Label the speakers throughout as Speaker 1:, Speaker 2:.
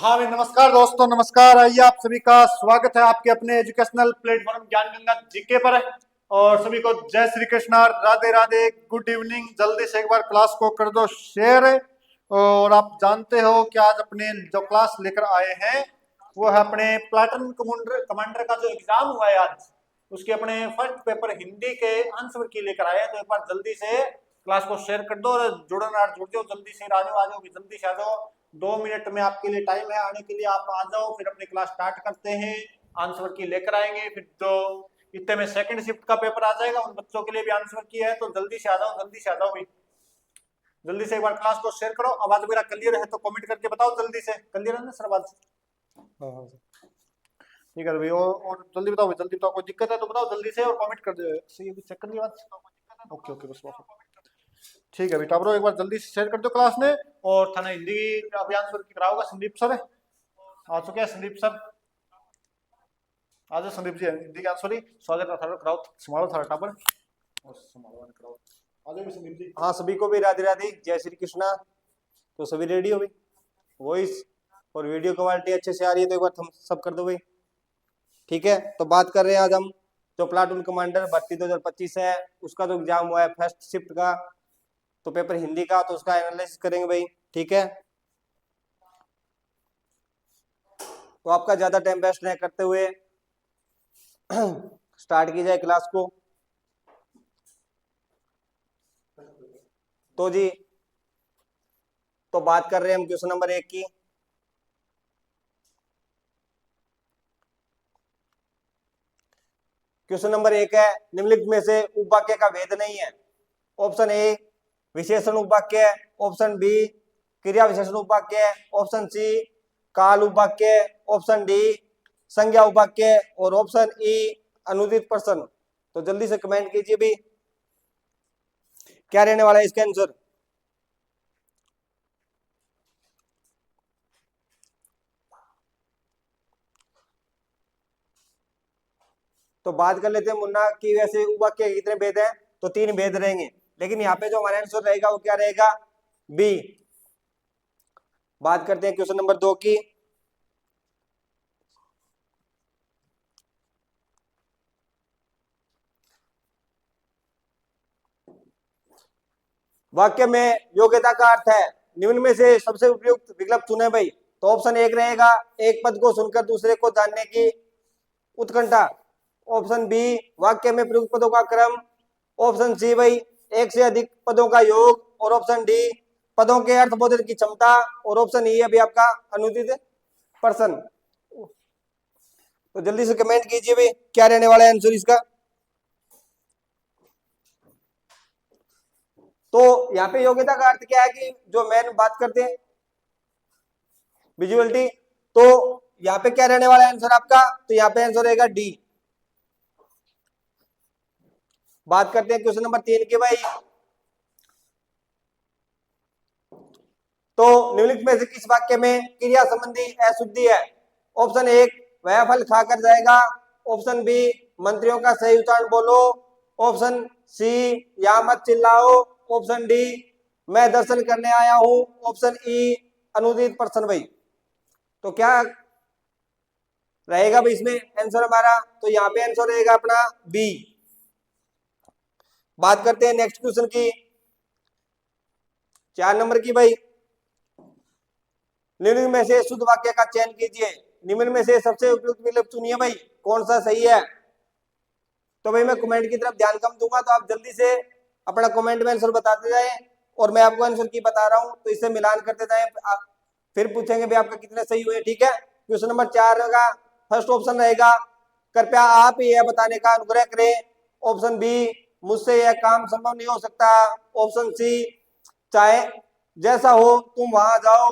Speaker 1: हाँ भाई, नमस्कार दोस्तों, नमस्कार। आइए, आप सभी का स्वागत है आपके अपने एजुकेशनल प्लेटफॉर्म ज्ञान गंगा जीके पर। और सभी को जय श्री कृष्णा, राधे राधे, गुड इवनिंग। जल्दी से एक बार क्लास को कर दो शेयर। और आप जानते हो कि आज अपने जो क्लास लेकर आए हैं वो है अपने प्लाटून कमांडर कमांडर का जो एग्जाम हुआ है आज, उसके अपने फर्स्ट पेपर हिंदी के आंसर की लेकर आए हैं। तो एक बार जल्दी से क्लास को शेयर कर दो और जुड़ना जुड़ जाओ, जल्दी से आ जाओ, जल्दी से आ जाओ। 2 मिनट में आपके लिए टाइम है आने के लिए, आप आ जाओ, फिर अपनी क्लास स्टार्ट करते हैं। आंसर की लेकर आएंगे, फिर जो इतने में सेकंड शिफ्ट का पेपर आ जाएगा, उन बच्चों के लिए भी आंसर की है। तो जल्दी से आ जाओ, जल्दी से आ जाओ भाई। जल्दी से एक बार क्लास को शेयर करो। आवाज मेरा क्लियर है तो कमेंट करके बताओ, जल्दी से। क्लियर है ना सर आवाज? हाँ हाँ सर। ठीक है भाई। और जल्दी बताओ भाई, जल्दी बताओ। कोई दिक्कत है तो बताओ जल्दी से और कमेंट कर दो। सही है, चेक कर लिया बात। ओके ओके, बस बस। ठीक है बेटा ब्रो, एक बार जल्दी से शेयर कर दो क्लास में। और थाना हिंदी अभियान सर की कराओगा, संदीप सर आ चुके हैं। संदीप सर आज संदीप जी हिंदी का सॉरी स्वागत है थारा, कराओ संभालो थारा टापर और संभालो कराओ। आ जाओ संदीप जी।
Speaker 2: हाँ, सभी को भी राधे राधे, जय श्री कृष्णा। तो सभी रेडी हो भाई? वॉइस और वीडियो क्वालिटी अच्छे से आ रही है तो एक बार हम सब कर दो भाई। ठीक है, तो बात कर रहे हैं आज हम जो प्लाटून कमांडर भर्ती 2025 है, उसका जो एग्जाम हुआ है फर्स्ट शिफ्ट का, तो पेपर हिंदी का, तो उसका एनालिसिस करेंगे भाई। ठीक है, तो आपका ज्यादा टाइम वेस्ट नहीं करते हुए स्टार्ट की जाए क्लास को। तो जी, तो बात कर रहे हैं हम क्वेश्चन नंबर 1 की। क्वेश्चन नंबर 1 है, निम्नलिखित में से उपवाक्य का भेद नहीं है। ऑप्शन ए विशेषण उपवाक्य, ऑप्शन बी क्रिया विशेषण उपवाक्य, ऑप्शन सी काल उपवाक्य, ऑप्शन डी संज्ञा उपवाक्य और ऑप्शन ई अनुदित प्रश्न। तो जल्दी से कमेंट कीजिए भी, क्या रहने वाला है इसका आंसर। तो बात कर लेते हैं मुन्ना की, वैसे उपवाक्य के कितने भेद हैं? तो 3 भेद रहेंगे, लेकिन यहाँ पे जो हमारा आंसर रहेगा वो क्या रहेगा? बी। बात करते हैं क्वेश्चन नंबर 2 की। वाक्य में योग्यता का अर्थ है, निम्न में से सबसे उपयुक्त विकल्प चुने भाई। तो ऑप्शन 1 रहेगा एक पद को सुनकर दूसरे को जानने की उत्कंठा। ऑप्शन बी वाक्य में प्रयुक्त पदों का क्रम। ऑप्शन सी भाई एक से अधिक पदों का योग। और ऑप्शन डी पदों के अर्थ बोधन की क्षमता। और ऑप्शन ई अभी आपका अनुदित प्रश्न। तो जल्दी से कमेंट कीजिए भाई, क्या रहने वाला है आंसर इसका। तो यहाँ पे योग्यता का अर्थ क्या है कि जो मेन बात करते हैं विजुअलिटी, तो यहाँ पे क्या रहने वाला है आंसर आपका? तो यहाँ पे आंसर रहेगा डी। बात करते हैं क्वेश्चन नंबर 3 के भाई। तो निम्नलिखित में से किस वाक्य में क्रिया संबंधी अशुद्धि है? ऑप्शन 1 वह फल खाकर जाएगा। ऑप्शन बी मंत्रियों का सही उच्चारण बोलो। ऑप्शन सी या मत चिल्लाओ। ऑप्शन डी मैं दर्शन करने आया हूं। ऑप्शन ई अनुदित प्रश्न भाई। तो क्या रहेगा भाई इसमें आंसर हमारा? तो यहाँ पे आंसर रहेगा अपना बी। बात करते हैं नेक्स्ट क्वेश्चन की, 4 नंबर की भाई। निम्न में से शुद्ध वाक्य का चयन कीजिए। निम्न में से सबसे उपयुक्त विकल्प चुनिए भाई, कौन सा सही है। तो भाई मैं कमेंट की तरफ ध्यान कम दूंगा, तो आप जल्दी से अपना कमेंट में आंसर बताते जाएं और मैं आपको आंसर की बता रहा हूं, तो इससे मिलान करते जाएं। फिर पूछेंगे भाई आपका कितने सही हुए। ठीक है, क्वेश्चन नंबर 4 का फर्स्ट ऑप्शन रहेगा कृपया आप ही यह बताने का अनुग्रह करें। ऑप्शन बी मुझसे यह काम संभव नहीं हो सकता। ऑप्शन सी चाहे जैसा हो तुम वहां जाओ।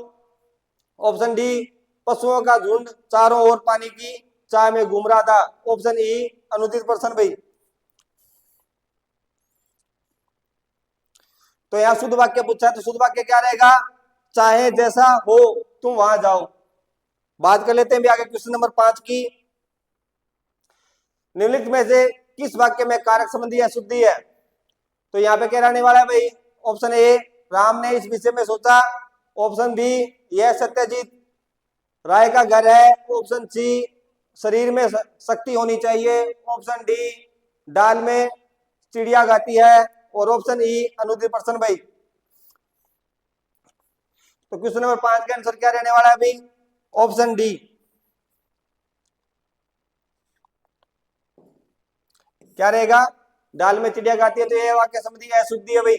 Speaker 2: ऑप्शन डी पशुओं का झुंड चारों ओर पानी की चाय में घूम रहा था। ऑप्शन ई अनुदित प्रश्न भाई। तो यहाँ शुद्ध वाक्य पूछा है, तो शुद्ध वाक्य क्या रहेगा? चाहे जैसा हो तुम वहां जाओ। बात कर लेते हैं भी आगे क्वेश्चन नंबर 5 की। निम्नलिखित में से किस वाक्य में कारक संबंधी अशुद्धि है? तो यहाँ पे क्या रहने वाला है भाई? ऑप्शन ए राम ने इस विषय में सोचा। ऑप्शन बी यह सत्यजीत राय का घर है, ऑप्शन सी शरीर में शक्ति होनी चाहिए, ऑप्शन डी दाल में चिड़िया गाती है, और ऑप्शन ई अनुदित प्रश्न भाई। तो क्वेश्चन नंबर 5 का आंसर क्या रहने वाला है भाई? Option D. क्या रहेगा? दाल में चिड़िया गाती है, तो ये वाक्य संबंधी अशुद्धि है भाई।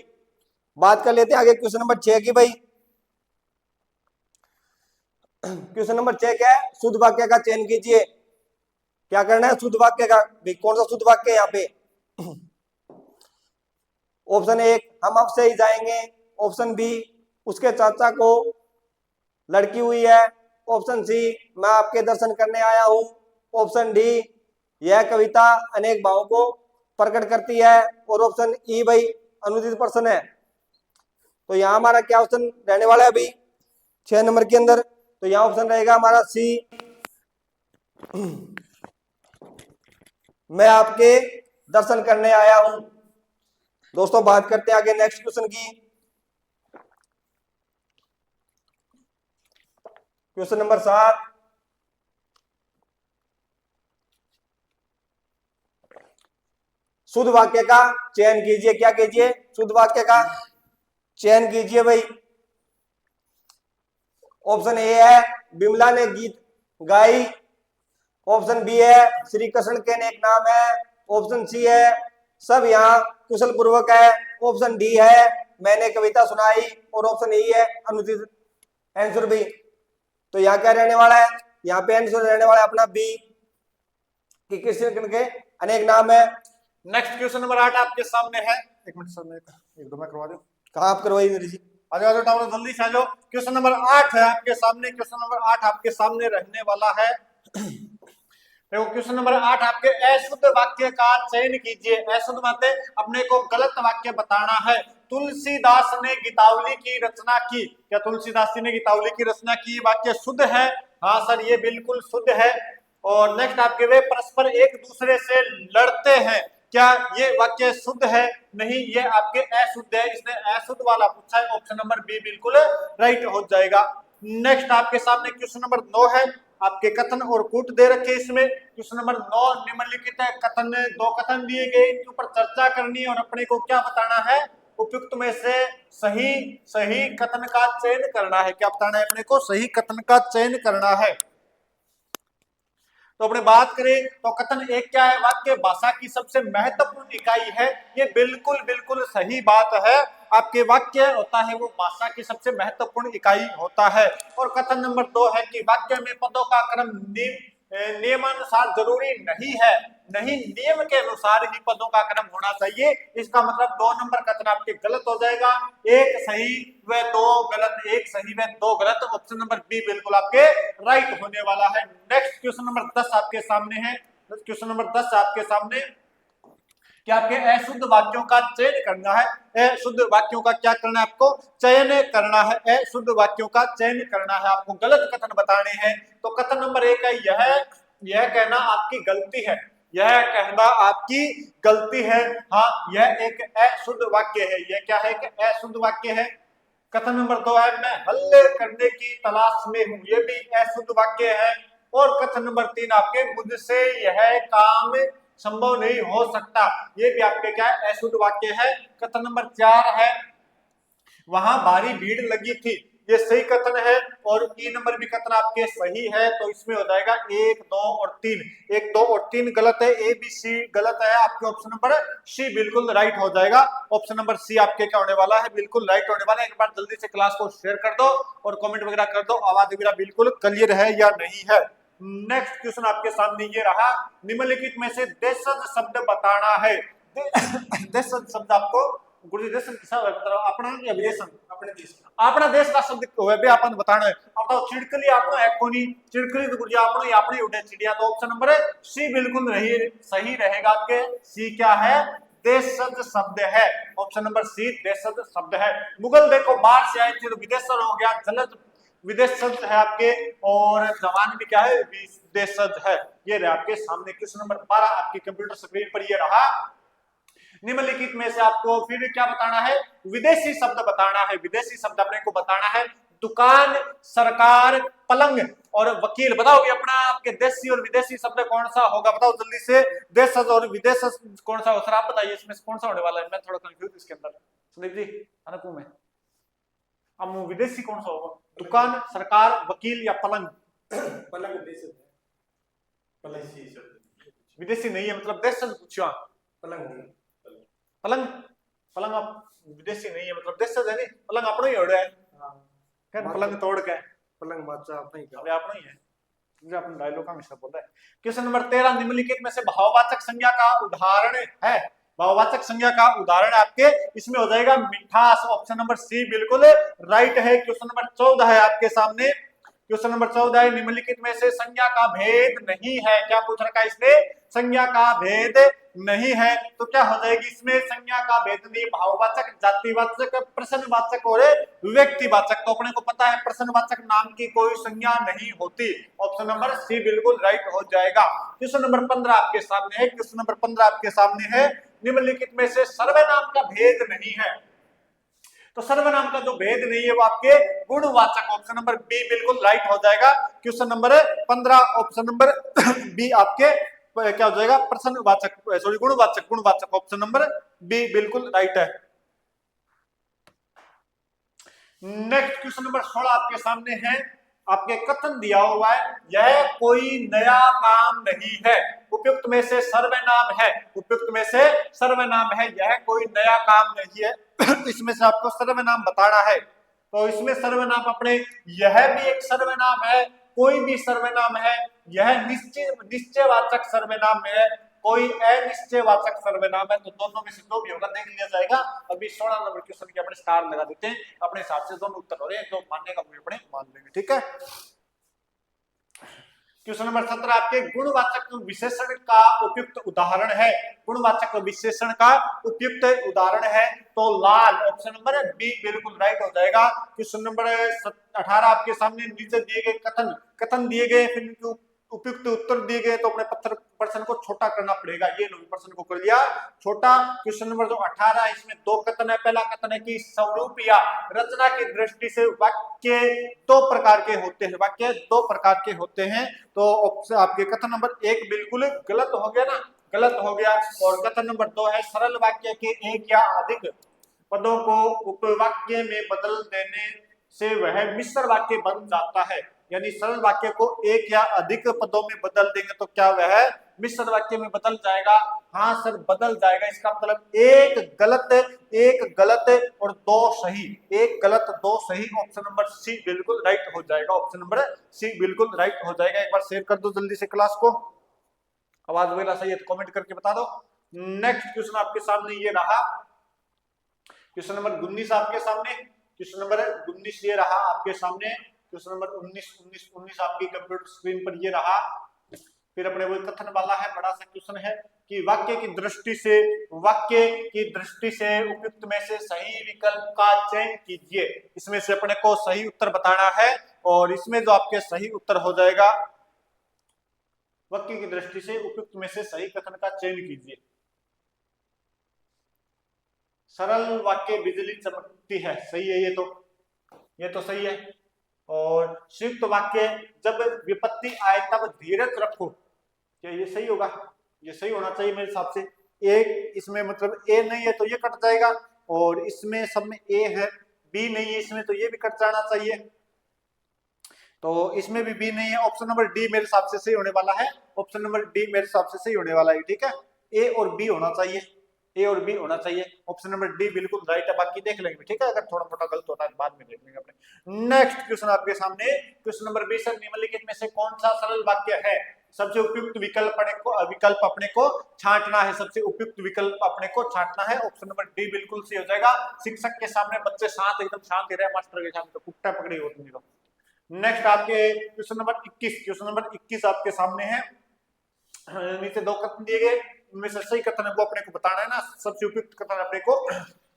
Speaker 2: बात कर लेते हैं आगे क्वेश्चन नंबर 6 की भाई। क्वेश्चन नंबर 6 क्या है? शुद्ध वाक्य का चयन कीजिए। क्या करना है? शुद्ध वाक्य का भाई, कौन सा शुद्ध वाक्य है यहाँ पे? ऑप्शन 1 हम आपसे ही जाएंगे, ऑप्शन बी उसके चाचा को लड़की हुई है, ऑप्शन सी मैं आपके दर्शन करने आया हूं, ऑप्शन डी यह कविता अनेक भावों को प्रकट करती है, और ऑप्शन ई भाई अनुदित प्रश्न है। तो यहाँ हमारा क्या ऑप्शन रहने वाला है भाई 6 नंबर के अंदर? तो यहाँ ऑप्शन रहेगा हमारा सी, मैं आपके दर्शन करने आया हूं। दोस्तों बात करते हैं आगे नेक्स्ट क्वेश्चन की। क्वेश्चन नंबर 7, शुद्ध वाक्य का चयन कीजिए। क्या कीजिए? शुद्ध वाक्य का चयन कीजिए भाई। ऑप्शन ए है बिमला ने गीत गाई, ऑप्शन बी है श्री कृष्ण के नेक नाम है, ऑप्शन सी है सब यहाँ कुशल पूर्वक है, ऑप्शन डी है मैंने कविता सुनाई, और ऑप्शन ई है अनुचित आंसर बी। तो यहाँ क्या रहने वाला है? यहाँ पे आंसर रहने वाला है अपना बी कि कृष्ण के अनेक नाम है।
Speaker 1: नेक्स्ट क्वेश्चन नंबर 8 आपके सामने है। एक मिनट सर, मैं एक दो मैं करवा दूं।
Speaker 2: कहाँ आप करवाई मेरी जी?
Speaker 1: आ जाओ टावर जल्दी से आ जाओ। क्वेश्चन नंबर 8 है आपके सामने। क्वेश्चन नंबर 8 आपके सामने रहने वाला है। देखो क्वेश्चन नंबर 8 आपके अशुद्ध वाक्य का चयन कीजिए। अशुद्ध मतलब अपने को गलत वाक्य बताना है। तुलसीदास ने गीतावली की रचना की। क्या तुलसीदास जी ने गीतावली की रचना की? वाक्य शुद्ध है? हाँ सर, ये बिल्कुल शुद्ध है। और नेक्स्ट आपके वे परस्पर एक दूसरे से लड़ते हैं। क्या ये वाक्य शुद्ध है? नहीं, ये आपके अशुद्ध है। इसने अशुद्ध वाला पूछा है। ऑप्शन नंबर बी बिल्कुल राइट हो जाएगा। नेक्स्ट आपके सामने क्वेश्चन नंबर 9 है। आपके कथन और कूट दे रखे इसमें। क्वेश्चन नंबर 9 निम्नलिखित है कथन, 2 कथन दिए गए, इनके ऊपर चर्चा करनी है और अपने को क्या बताना है? उपयुक्त में से सही सही कथन का चयन करना है। क्या बताना है अपने को? सही कथन का चयन करना है। तो अपने बात करें तो कथन एक क्या है? वाक्य भाषा की सबसे महत्वपूर्ण इकाई है। ये बिल्कुल बिल्कुल सही बात है। आपके वाक्य होता है वो भाषा की सबसे महत्वपूर्ण इकाई होता है। और कथन नंबर 2 है कि वाक्य में पदों का क्रम नियमानुसार जरूरी नहीं है। नहीं, नियम के अनुसार ही पदों का क्रम होना चाहिए। इसका मतलब 2 नंबर कथन आपके गलत हो जाएगा। एक सही व 2 गलत, एक सही व 2 गलत। ऑप्शन नंबर बी बिल्कुल आपके राइट होने वाला है। नेक्स्ट क्वेश्चन नंबर 10 आपके सामने है। क्वेश्चन नंबर 10 आपके सामने कि आपके अशुद्ध वाक्यों का चयन करना है। अशुद्ध वाक्यों का क्या करना है? आपको चयन करना है। अशुद्ध वाक्यों का चयन करना है, आपको गलत कथन बताने हैं। तो कथन नंबर 1 है यह कहना आपकी गलती है। यह कहना आपकी गलती है। हाँ, यह एक अशुद्ध वाक्य है। यह क्या है? एक अशुद्ध वाक्य है। कथन नंबर 2 है मैं हल करने की तलाश में हूं। यह भी अशुद्ध वाक्य है। और कथन नंबर 3 आपके मुझसे यह काम संभव नहीं हो सकता। ये भी आपके क्या है? अशुद्ध वाक्य है। कथन नंबर 4 है वहां भारी भीड़ लगी थी। ये सही कथन है। और ई नंबर भी कथन आपके सही है। तो इसमें हो जाएगा 1, 2 और 3। 1, 2 और 3 गलत है। ए बी सी गलत है। आपके ऑप्शन नंबर सी बिल्कुल राइट हो जाएगा। ऑप्शन नंबर सी आपके क्या होने वाला है? बिल्कुल राइट होने वाला है। एक बार जल्दी से क्लास को शेयर कर दो और कमेंट वगैरह कर दो आवाज वगैरह बिल्कुल क्लियर है या नहीं है। नेक्स्ट क्वेश्चन आपके सामने ये रहा। निम्नलिखित में से देशज शब्द बताना है। देशज शब्द आपको गुरुजी देश अपना या विदेश? अपने देश का। अपना देश का शब्द वे आपन बताना है। अब तो चिड़कली आपनो है कोनी चिड़कली तो गुरुजी आपनो या अपनी उड़े चिड़िया। तो ऑप्शन नंबर सी बिल्कुल सही रहेगा। आपके सी क्या है? देशज शब्द है। ऑप्शन नंबर सी देशज शब्द है। मुगल देखो बाहर से आए थे तो विदेशर हो गया। जलद विदेश शब्द है आपके। और जवान भी क्या है? विदेशज है। ये रहे आपके सामने क्वेश्चन नंबर 12 आपकी कंप्यूटर स्क्रीन पर ये रहा। निम्नलिखित में से आपको फिर क्या बताना है? विदेशी शब्द बताना है। विदेशी शब्द अपने को बताना है। दुकान, सरकार, पलंग और वकील। बताओगे अपना आपके देशी और विदेशी शब्द कौन सा होगा, बताओ जल्दी से। देशज और विदेशज कौन सा हो सर, आप बताइए इसमें से कौन सा होने वाला है। मैं थोड़ा कंफ्यूज इसके अंदर, सुनील जी अनुपम में। अब विदेशी कौन सा होगा, दुकान, सरकार, वकील या पलंग?
Speaker 3: पलंग विदेशी
Speaker 1: विदेशी नहीं है, मतलब देशज पूछो।
Speaker 3: पलंग
Speaker 1: पलंग, पलंग आप विदेशी नहीं है, मतलब देशज है नहीं, पलंग अपनो ही ओढ़े है। खैर पलंग तोड़ के
Speaker 3: पलंग बादशाह अपने ही
Speaker 1: अबे अपनो ही है, जो अपन डायलॉग का हमेशा बोलता है। क्वेश्चन नंबर 13, निम्नलिखित में से भाववाचक संज्ञा का उदाहरण है। भाववाचक संज्ञा का उदाहरण आपके इसमें हो जाएगा मिठास, ऑप्शन नंबर सी बिल्कुल राइट है। क्वेश्चन नंबर 14 है आपके सामने। क्वेश्चन नंबर 14 है, निम्नलिखित में से संज्ञा का भेद नहीं है। क्या पूछ रखा है इसने, संज्ञा का भेद नहीं है, तो क्या हो जाएगी इसमें, संज्ञा का भेद नहीं। भाववाचक, जातिवाचक, प्रश्नवाचक और व्यक्तिवाचक। तो अपने को पता है प्रश्नवाचक नाम की कोई संज्ञा नहीं होती, ऑप्शन नंबर सी बिल्कुल राइट हो जाएगा। क्वेश्चन नंबर 15 आपके सामने है। क्वेश्चन नंबर 15 आपके सामने है, निम्नलिखित में से सर्वनाम का भेद नहीं है। तो सर्वनाम का जो भेद नहीं है वो आपके गुणवाचक, ऑप्शन नंबर बी बिल्कुल राइट हो जाएगा। Question number 15 option number B आपके क्या हो जाएगा, प्रश्नवाचक, सॉरी गुणवाचक, गुणवाचक, ऑप्शन नंबर बी बिल्कुल राइट है। नेक्स्ट क्वेश्चन नंबर 16 आपके सामने है। आपके कथन दिया हुआ है, यह कोई नया काम नहीं है, उपयुक्त में से सर्वनाम है, उपयुक्त में से सर्वनाम है, यह कोई नया काम नहीं है। इसमें से आपको सर्वनाम बताना है, तो इसमें सर्वनाम अपने यह भी एक सर्वनाम है, कोई भी सर्वनाम है, यह निश्चयवाचक सर्वनाम है, कोई अनिश्चयवाचक सर्वनाम है, तो दोनों में से जो भी होगा देख लिया जाएगा। अभी 16 नंबर क्वेश्चन के अपने स्टार लगा देते हैं, अपने हिसाब से दोनों उत्तर हो रहे हैं, जो मानने का अपने मान लेंगे, ठीक है। क्वेश्चन नंबर 17 आपके गुणवाचक विशेषण का उपयुक्त उदाहरण है। गुणवाचक विशेषण का उपयुक्त उदाहरण है, तो लाल, ऑप्शन नंबर बी बिल्कुल राइट हो जाएगा। क्वेश्चन नंबर 18 आपके सामने, नीचे दिए गए कथन दिए गए, फिर उपयुक्त उत्तर दिए गए, तो अपने प्रश्न को छोटा करना पड़ेगा। ये प्रश्न को कर लिया छोटा। क्वेश्चन नंबर जो 18 है, इसमें दो कथन है। पहला कथन है कि स्वरूप या रचना की दृष्टि से वाक्य दो प्रकार के होते हैं, वाक्य दो प्रकार के होते हैं। तो आपके कथन नंबर 1 बिल्कुल गलत हो गया ना, गलत हो गया। और कथन नंबर 2 है, सरल वाक्य के एक या अधिक पदों को उपवाक्य में बदल देने से वह मिश्र वाक्य बन जाता है। यानी सरल वाक्य को एक या अधिक पदों में बदल देंगे तो क्या वह मिश्र वाक्य में बदल जाएगा? हाँ सर बदल जाएगा। इसका मतलब एक गलत और दो सही, एक गलत दो सही, ऑप्शन नंबर सी बिल्कुल राइट हो जाएगा, ऑप्शन नंबर सी बिल्कुल राइट हो जाएगा। एक बार शेयर कर दो जल्दी से क्लास को, आवाज वगैरह सही है तो कमेंट करके बता दो। नेक्स्ट क्वेश्चन आपके सामने ये रहा, क्वेश्चन नंबर 19 आपके सामने, क्वेश्चन नंबर 19 ये रहा आपके सामने। क्वेश्चन नंबर 19 आपकी कंप्यूटर स्क्रीन पर ये रहा। फिर अपने वो कथन वाला है, बड़ा सा क्वेश्चन है कि वाक्य की दृष्टि से उपयुक्त में से सही विकल्प का चयन कीजिए। इसमें से अपने को सही उत्तर बताना है, और इसमें जो आपके सही उत्तर हो जाएगा, वाक्य की दृष्टि से उपयुक्त में से सही कथन का चयन कीजिए। सरल वाक्य बिजली चमकती है, सही है ये तो सही है। और संयुक्त वाक्य जब विपत्ति आए तब धीरज रखो, क्या ये सही होगा? ये सही होना चाहिए मेरे हिसाब से। एक इसमें मतलब ए नहीं है तो ये कट जाएगा, और इसमें सब में ए है, बी नहीं है इसमें तो ये भी कट जाना चाहिए। तो इसमें भी बी नहीं है, ऑप्शन नंबर डी मेरे हिसाब से सही होने वाला है, ऑप्शन नंबर डी मेरे हिसाब से सही होने वाला है, ठीक है। ए और बी होना चाहिए, ए और बी होना चाहिए, ऑप्शन नंबर डी बिल्कुल राइट है। बाकी देख लेंगे, ठीक है, अगर थोड़ा मोटा गलत होता है बाद में देख लेंगे अपने। नेक्स्ट क्वेश्चन आपके सामने, क्वेश्चन नंबर 20 है, निम्नलिखित में से कौन सा सरल वाक्य है? सबसे उपयुक्त विकल्प अपने को छांटना है, सबसे उपयुक्त विकल्प अपने को छांटना है, ऑप्शन नंबर डी बिल्कुल सही हो जाएगा। शिक्षक के सामने बच्चे शांत, एकदम शांत ही रहे, मास्टर के सामने तो कुत्ता पकड़ी होती है। नेक्स्ट आपके क्वेश्चन नंबर 21, क्वेश्चन नंबर 21 आपके सामने है। नीचे दो कथन दिए गए, उनमें से सही कथन है वो अपने को बताना है ना, सबसे उपयुक्त कथन अपने को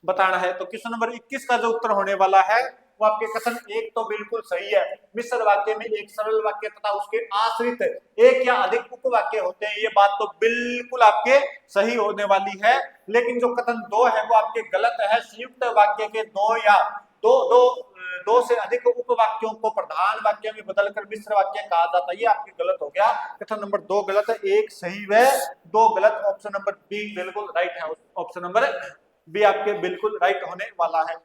Speaker 1: बताना है। तो क्वेश्चन नंबर 21 का जो उत्तर होने वाला है वो आपके कथन एक तो बिल्कुल सही है। मिश्र वाक्य में एक सरल वाक्य तथा उसके आश्रित एक या अधिक उपवाक्य होते हैं, ये बात तो बिल्कुल आपके सही होने वाली है। लेकिन जो कथन 2 है वो आपके गलत है। संयुक्त वाक्य के दो दो से अधिक उपवाक्यों को प्रधान वाक्य में बदलकर मिश्र वाक्य कहा जाता है। ये आपकी गलत हो गया, कथन नंबर 2 गलत है, 1 सही व 2 गलत। ऑप्शन नंबर बी बिल्कुल राइट है, ऑप्शन नंबर बी आपके बिल्कुल राइट होने वाला है।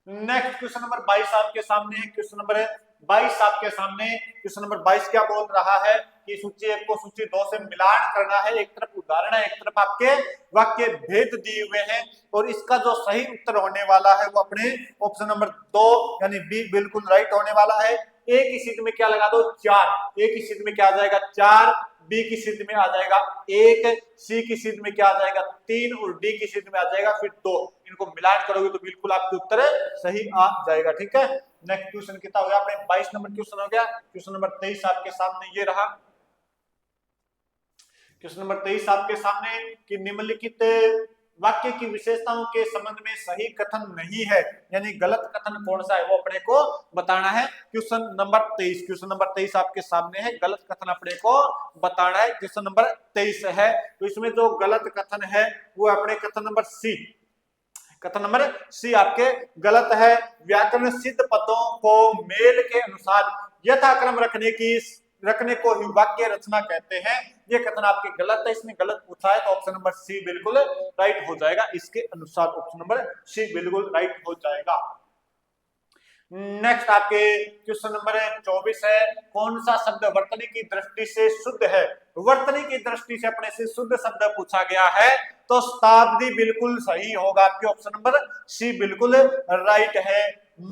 Speaker 1: नेक्स्ट क्वेश्चन नंबर 22 आपके सामने है। क्वेश्चन नंबर 22 आपके सामने, क्वेश्चन नंबर 22 क्या बोल रहा है कि सूची 1 को सूची 2 से मिलान करना है। एक तरफ उदाहरण है, एक तरफ आपके वाक्य भेद दिए हुए हैं और इसका जो सही उत्तर होने वाला है वो अपने ऑप्शन नंबर 2 यानी बी बिल्कुल राइट होने वाला है। ए की सीट में क्या लगा दो 4, ए की सीट में क्या आ जाएगा 4, बी की सीट में आ जाएगा 1, सी की सीट में क्या आ जाएगा 3 और डी की सीट में आ जाएगा फिर 2। इनको मिलान करोगे तो बिल्कुल आपके उत्तर सही आ जाएगा। ठीक है, नेक्स्ट क्वेश्चन कितना हो गया आपने 22 नंबर क्वेश्चन हो गया। क्वेश्चन नंबर 23 आपके सामने ये रहा। क्वेश्चन नंबर 23 आपके सामने कि निम्नलिखित वाक्य की विशेषताओं के संबंध में सही कथन नहीं है, यानी गलत कथन कौन सा है वो अपने को बताना है। क्वेश्चन नंबर 23, क्वेश्चन नंबर 23 आपके सामने है, गलत कथन अपने को बताना है। क्वेश्चन नंबर 23 है, तो इसमें जो गलत कथन है वो अपने कथन नंबर सी, कथन नंबर सी आपके गलत है। व्याकरण सिद्ध पदों को मेल के अनुसार यथाक्रम रखने को ही वाक्य रचना कहते हैं। ये कथन आपके गलत है, इसमें गलत पूछा है तो ऑप्शन नंबर सी बिल्कुल राइट हो जाएगा। इसके अनुसार ऑप्शन नंबर सी बिल्कुल राइट हो जाएगा। नेक्स्ट आपके क्वेश्चन नंबर 24 है, कौन सा शब्द वर्तनी की दृष्टि से शुद्ध है। वर्तनी की दृष्टि से अपने से शुद्ध शब्द पूछा गया है तो शताब्दी बिल्कुल सही होगा, आपके ऑप्शन नंबर सी बिल्कुल राइट है।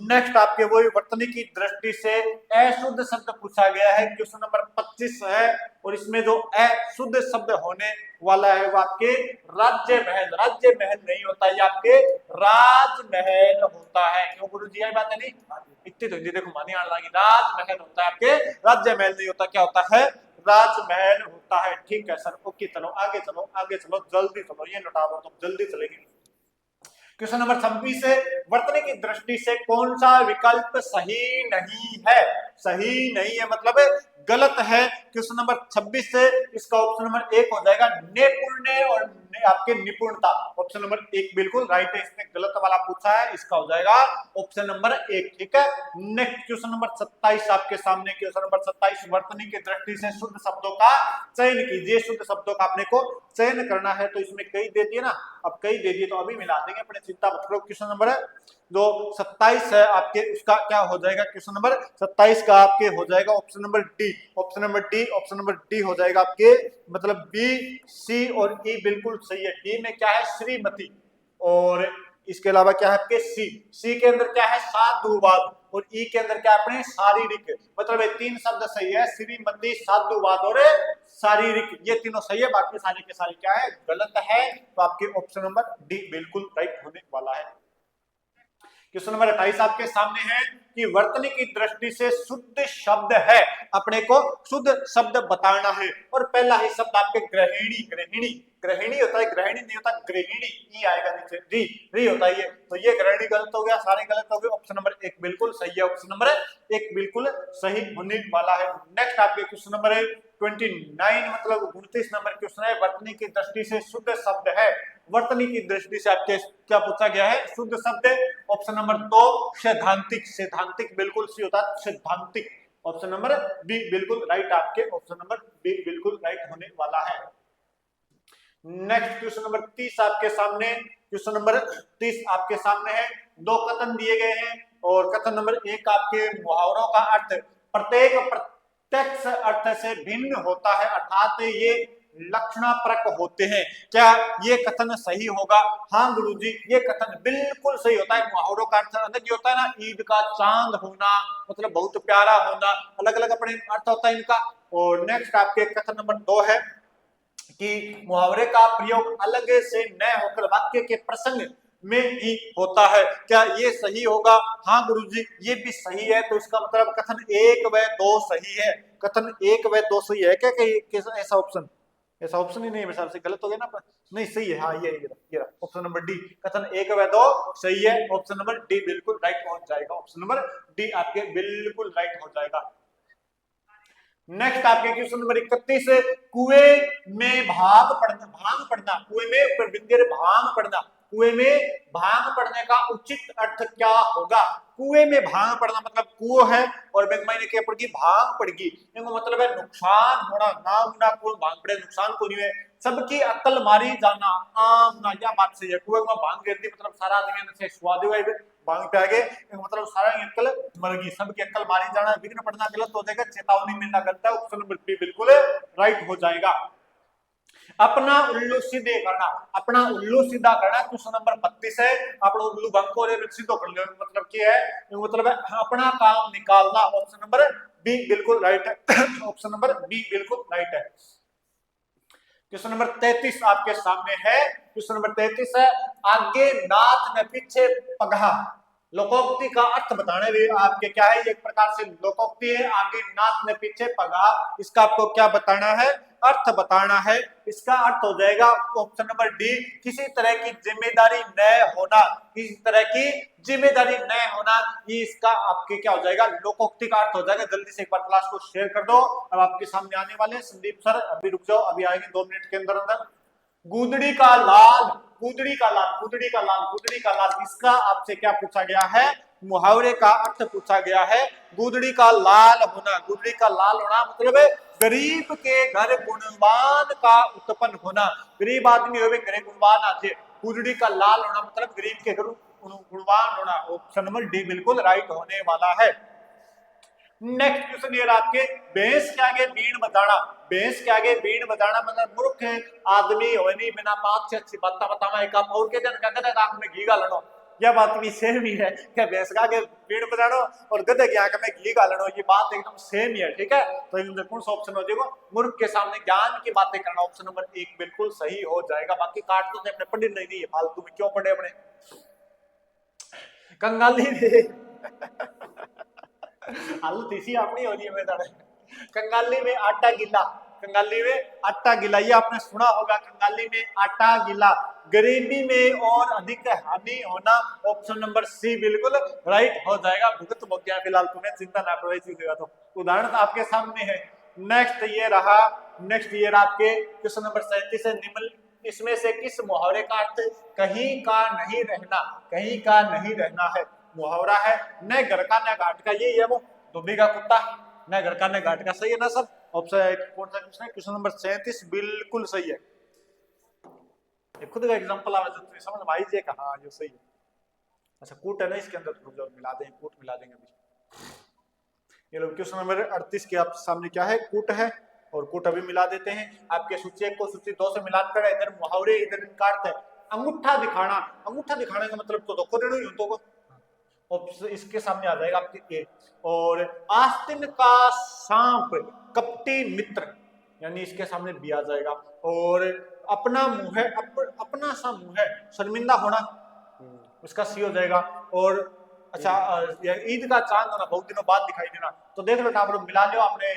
Speaker 1: नेक्स्ट आपके वही वर्तनी की दृष्टि से अशुद्ध शब्द पूछा गया है, क्वेश्चन नंबर 25 है और इसमें जो अशुद्ध शब्द होने वाला है वो आपके राज्य महल, राज्य महल नहीं होता, ये आपके राजमहल होता है। क्यों गुरु जी, यही बात है नहीं इतनी तो देखो मानी आने लगी, राजमहल होता है आपके राज्य महल नहीं होता, क्या होता है राजमहल होता है। ठीक है सर, ओके चलो आगे चलो आगे चलो जल्दी चलो, ये लौटा दो तो जल्दी चलेगी। क्वेश्चन नंबर 26 है, वर्तनी की दृष्टि से कौन सा विकल्प सही नहीं है। सही नहीं है मतलब गलत है। क्वेश्चन नंबर 26 से इसका ऑप्शन नंबर 1 हो जाएगा नैपुण्य और आपके निपुणता। ऑप्शन नंबर 1 बिल्कुल राइट है, इसने गलत वाला पूछा है, इसका हो जाएगा ऑप्शन नंबर 1। ठीक है, नेक्स्ट क्वेश्चन नंबर 27 आपके सामने। क्वेश्चन नंबर 27, वर्तनी की दृष्टि से शुद्ध शब्दों का चयन कीजिए। शुद्ध शब्दों का आपने को चयन करना है, तो इसमें कई दे दिए ना, अब कई दे दिए तो अभी मिला देंगे, अपने चिंता मत करो। क्वेश्चन नंबर जो 27 है आपके उसका क्या हो जाएगा, क्वेश्चन नंबर 27 का आपके हो जाएगा option number D. Option number D, option number D हो जाएगा आपके, मतलब बी सी और ई बिल्कुल सही है। डी में क्या है श्रीमती और इसके अलावा क्या है आपके सी, सी के अंदर क्या है साधुवाद और ई के अंदर क्या है अपने शारीरिक, मतलब ये 3 शब्द सही है, श्रीमती साधुवाद और शारीरिक, ये तीनों सही है, बाकी सारे के सारे क्या है गलत है। तो आपके ऑप्शन नंबर डी बिल्कुल राइट होने वाला है। क्वेश्चन नंबर 28 आपके सामने है कि वर्तनी की दृष्टि से शुद्ध शब्द है, अपने को शुद्ध शब्द बताना है और पहला ही शब्द आपके गृहिणी, गृहिणी गृहिणी होता है, गृहिणी नहीं होता गृहिणी, ई आएगा नीचे, री री होता है ये, तो ये गृहिणी गलत हो गया, सारे गलत हो गए। ऑप्शन नंबर 1 बिल्कुल सही है, ऑप्शन नंबर 1 बिल्कुल सही होने वाला है। नेक्स्ट आपके क्वेश्चन नंबर 29 मतलब 29 नंबर क्वेश्चन है, वर्तनी की दृष्टि से शुद्ध शब्द है। वर्तनी की दृष्टि से आपके क्या पूछा गया है शुद्ध शब्द, ऑप्शन नंबर 2 सैद्धांतिक, सैद्धांतिक बिल्कुल सी होता है सैद्धांतिक। ऑप्शन नंबर बी बिल्कुल राइट, आपके ऑप्शन नंबर बी बिल्कुल राइट होने वाला है। नेक्स्ट क्वेश्चन नंबर 30 आपके सामने, क्वेश्चन नंबर 30 आपके सामने है, 2 कथन दिए गए हैं और कथन नंबर 1 आपके मुहावरों का अर्थ प्रत्येक प्रत्यक्ष अर्थ से भिन्न होता है, अर्थात ये लक्षणापरक होते हैं। क्या ये कथन सही होगा? हाँ गुरुजी, ये कथन बिल्कुल सही होता है। मुहावरों का अर्थ अलग ही होता है ना, ईद का चांद होना मतलब बहुत प्यारा होना, अलग अलग अपने अर्थ होता है इनका। और नेक्स्ट आपके कथन नंबर 2 है कि मुहावरे का प्रयोग अलग से न होकर वाक्य के प्रसंग में ही होता है। क्या ये सही होगा? हाँ गुरुजी, ये भी सही है। तो इसका मतलब कथन 1 व 2 सही है, कथन 1 व 2 सही है क्या? ऐसा ऑप्शन, ऐसा ऑप्शन ही नहीं है मेरे हिसाब से, गलत हो गया ना, नहीं सही है। हाँ ये ऑप्शन नंबर डी, कथन 1 व 2 सही है, ऑप्शन नंबर डी बिल्कुल राइट हो जाएगा, ऑप्शन नंबर डी आपके बिल्कुल राइट हो जाएगा। नेक्स्ट आपके क्वेश्चन नंबर 31, कुएं में भांग पड़ना, कुएं में भांग पड़ना, कुएं में भांग पड़ने का उचित अर्थ क्या होगा? कुएं में भांग पड़ना मतलब कुओं है और बेगमाई ने क्या पड़गी? भांग पड़गी। इनको मतलब है नुकसान होना, ना गुना कुएं भांग पड़े नुकसान को नहीं है। सबकी अक्ल मारी जाना, आम ना या बात सही है। कुएं में भांग गिर दी मतलब सारा आदमी से स्वाद हुआ भांग पे आगे मतलब सारा अक्ल मरगी, सबकी अक्ल मारी जाना, विघ्न पड़ना गलत हो जाएगा, चेतावनी मिलना गलत है। ऑप्शन नंबर बी बिल्कुल राइट हो जाएगा। अपना उल्लू सीधे करना, अपना उल्लू सीधा करना क्वेश्चन नंबर 32 है। अपना उल्लू भंग और सीधो कर लो, मतलब क्या है? मतलब है अपना काम निकालना। ऑप्शन नंबर बी बिल्कुल राइट है। ऑप्शन नंबर बी बिल्कुल राइट है। क्वेश्चन नंबर 33 आपके सामने है। क्वेश्चन नंबर 33 है, आगे नाथ न पीछे पगहा। लोकोक्ति का अर्थ बताने भी आपके क्या है? एक प्रकार से लोकोक्ति है, आगे नाथ न पीछे पगहा। इसका आपको क्या बताना है? अर्थ बताना है। इसका अर्थ हो जाएगा ऑप्शन नंबर डी, किसी तरह की जिम्मेदारी न होना, किसी तरह की जिम्मेदारी न होना। ये इसका आपके क्या हो जाएगा? लोकोक्ति का अर्थ हो जाएगा। जल्दी से एक बार क्लास को शेयर कर दो। अब आपके सामने आने वाले संदीप सर, अभी रुक जाओ, अभी आएंगे 2 मिनट के अंदर अंदर। गुदड़ी का लाल, गुदड़ी का लाल, गुदड़ी का लाल, गुदड़ी का लाल, इसका आपसे क्या पूछा गया है? मुहावरे का अर्थ पूछा गया है। गुदड़ी का लाल होना, गुदड़ी का लाल होना मतलब है गरीब के घर गुणवान का उत्पन्न होना। गरीब आदमी हो गरीब गुणवान आते, गुदड़ी का लाल होना मतलब गरीब के घर गुणवान होना। ऑप्शन नंबर डी बिल्कुल राइट होने वाला है। नेक्स्ट क्वेश्चन ये आपके, भैंस के आगे बीन बजाना। भैंस के आगे बीन बजाना मतलब मूर्ख आदमी हो नहीं, बिना बात से अच्छी बात बतावा। एक आप और के दिन गधे के आंख में घी गालनो, यह बात भी सेम ही है। क्या भैंस के आगे बीन बजानो और गधे की आंख में घी गालनो, ये बात एकदम सेम ही है। ठीक है, तो इनमें कौन सा ऑप्शन हो जाएगा? मूर्ख के सामने ज्ञान की बातें करना। ऑप्शन नंबर 1 बिल्कुल सही हो जाएगा। बाकी काट तो अपने पढ़े नहीं दी, फालतू में क्यों पढ़े अपने? कंगाली हालत इसी अपनी हो रही है मैदान। कंगाली में आटा गिला, कंगाली में आटा गिला, ये आपने सुना होगा। कंगाली में आटा गिला, गरीबी में और अधिक हानि होना। ऑप्शन नंबर सी बिल्कुल राइट हो जाएगा। भुगत हो गया फिलहाल, तुम्हें चिंता ना करो, ऐसी देगा तो उदाहरण तो आपके सामने है। नेक्स्ट ये रहा, नेक्स्ट ये रहा आपके क्वेश्चन नंबर 37 है। निम्न इसमें से किस मुहावरे का अर्थ कहीं का नहीं रहना, कहीं का नहीं रहना है? मुहावरा है न घर का न घाट का, यही है वो धोबी का कुत्ता, न घर का न घाट का। सही है ना सर? ऑप्शन कौन सा क्वेश्चन है? क्वेश्चन नंबर 37 बिल्कुल सही है। एक खुद का एग्जांपल आवे तो तुम्हें समझ में आई जे हाँ जो सही है। अच्छा कूट है ना इसके अंदर, तो मिला दें, कूट मिला देंगे अभी। ये लो क्वेश्चन नंबर 38 के आप सामने क्या है? कूट है, और कूट अभी मिला देते हैं। आपके सूची 1 को सूची 2 से मिलाकर इधर मुहावरे इधर इनका अर्थ है अंगूठा दिखाना। अंगूठा दिखाने का मतलब तो धोखो देना ही हो तो इसके सामने आ जाएगा आपके ए। और आस्तीन का सांप कपटी मित्र, यानी इसके सामने बी आ जाएगा। और अपना मुंह है, अपना सा मुंह है शर्मिंदा होना, उसका सी हो जाएगा। और अच्छा ईद का चांद होना, बहुत दिनों बाद दिखाई देना। तो देख लो आप लोग मिला लो, आपने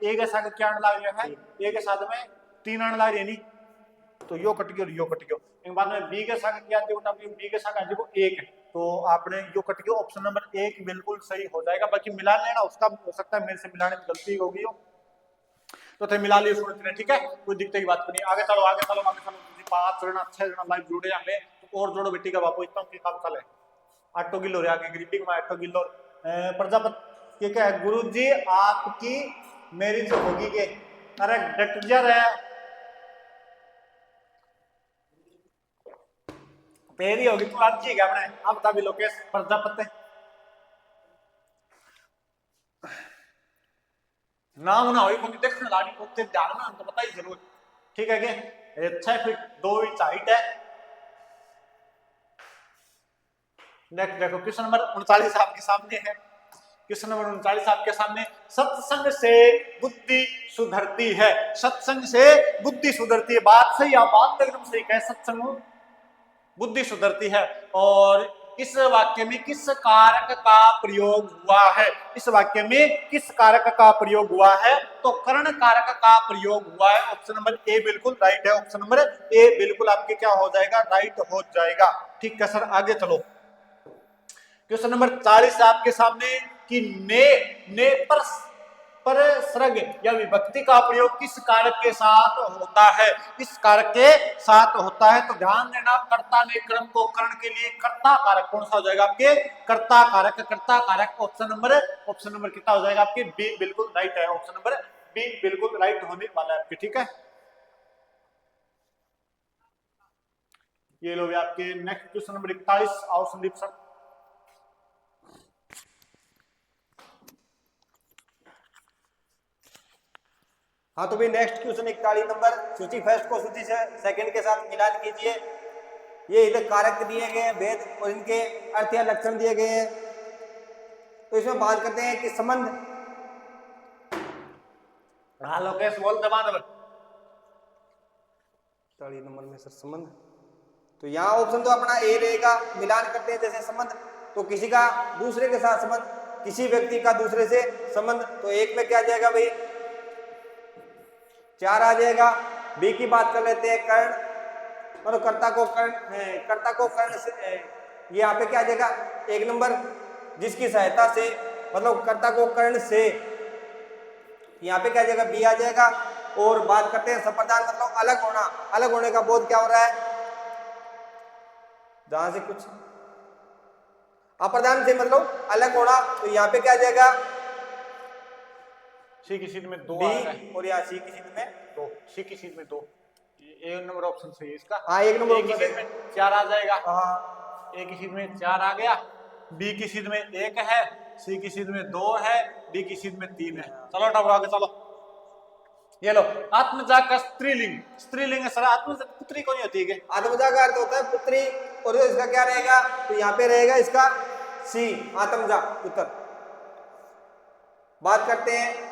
Speaker 1: ए के साथ क्या अंड लाग है? ए के साथ में 3 अंड लाग नहीं, तो यो कट गयो और यो कट गयो। एक बाद में बी के साथ क्या बी के साथ आज को 1 है, तो आपने यो कट गयो। ऑप्शन नंबर 1 बिल्कुल सही हो जाएगा। बाकी मिला लेना, उसका हो सकता है मेरे से मिलाने में गलती होगी हो, तो थे मिला लियो सुनते। ठीक है, कोई दिक्कत की बात नहीं। आगे चलो आगे चलो आगे चलो, 5 जना 6 जना लाइव जुड़े जाएंगे, तो और जोड़ो बेटी का बापू इतना की काम चले। 8 किलो रे आगे गरीबी में 8 किलो प्रजापति क्या है? गुरुजी आपकी मैरिज होगी के? अरे डट जा रहा है, पेरी होगी तू आज की क्या अपने अब बता भी लोकेश प्रजापति नाम ना होई कोई देखने लाड़ी को ते ध्यान में तो पता ही जरूर। ठीक है के 6 फीट 2 इंच हाइट है। नेक्स्ट देखो क्वेश्चन नंबर 39 आपके सामने है। क्वेश्चन नंबर 39 आपके सामने, सत्संग से बुद्धि सुधरती है। सत्संग से बुद्धि सुधरती है, बात सही है, बात एकदम सही है। सत्संग बुद्धि सुधरती है। और इस वाक्य में किस कारक का प्रयोग हुआ है? इस वाक्य में किस कारक का प्रयोग हुआ है? तो कर्ण कारक का प्रयोग हुआ है। ऑप्शन नंबर ए बिल्कुल राइट है। ऑप्शन नंबर ए बिल्कुल आपके क्या हो जाएगा? राइट हो जाएगा। ठीक है सर, आगे चलो। क्वेश्चन नंबर 40 आपके सामने कि ने पर परसर्ग या विभक्ति का प्रयोग किस कारक के साथ होता है? किस कारक के साथ होता है? तो ध्यान देना, कर्ता ने क्रम को करण के लिए कर्ता कारक कौन सा हो जाएगा आपके? कर्ता कारक। कर्ता कारक ऑप्शन नंबर कितना हो जाएगा आपके? बी बिल्कुल राइट है। ऑप्शन नंबर बी बिल्कुल राइट होने वाला है आपके। ठीक है, ये लो भी आपके नेक्स्ट क्वेश्चन नंबर 41। आओ संदीप सर।
Speaker 2: हाँ तो भाई नेक्स्ट क्वेश्चन 41 नंबर, सूची फर्स्ट को सूची से सेकंड के साथ मिलान कीजिए। ये इधर कारक दिए गए हैं, भेद और इनके अर्थ या लक्षण दिए गए हैं। तो इसमें बात करते हैं कि संबंध।
Speaker 1: हाँ लोकेश बोल दबा दबा।
Speaker 2: 41 नंबर में सर संबंध, तो यहाँ ऑप्शन तो अपना ए रहेगा। मिलान करते हैं जैसे संबंध, तो किसी का दूसरे के साथ संबंध, किसी व्यक्ति का दूसरे से संबंध, तो एक में क्या आ जाएगा भाई? 4 आ जाएगा। बी की बात कर लेते हैं, कर्ण, मतलब कर्ता को कर्ण से, ये यहाँ पे क्या आ जाएगा? 1 नंबर, जिसकी सहायता से, मतलब कर्ता को कर्ण से, यहाँ पे क्या आ जाएगा? बी आ जाएगा। और बात करते हैं संप्रदान, मतलब अलग होना। अलग होने का बोध क्या हो रहा है? जहां से कुछ अप्रदान से मतलब अलग होना, तो यहाँ पे क्या आ जाएगा?
Speaker 1: सी की सीट में 2
Speaker 2: बी,
Speaker 1: आ रहा है।
Speaker 2: और यहाँ सी की सीट में
Speaker 1: 2, सी की सीट में 2। ए नंबर ऑप्शन सही है इसका।
Speaker 2: हाँ, 1 नंबर
Speaker 1: ए की सीट में 4 आ जाएगा।
Speaker 2: हाँ,
Speaker 1: ए की सीट में 4 आ गया। बी की सीट में 1 है, सी की सीट में 2 है, डी की सीट में 3 है। चलो टब आगे चलो। ये लो, आत्मजा का स्त्रीलिंग, स्त्रीलिंग है सर। आत्मजा पुत्री कौन होती है?
Speaker 2: आत्मजा का अर्थ होता है पुत्री, और इसका क्या रहेगा? तो यहाँ पे रहेगा इसका सी, आत्मजा, पुत्र। बात करते हैं,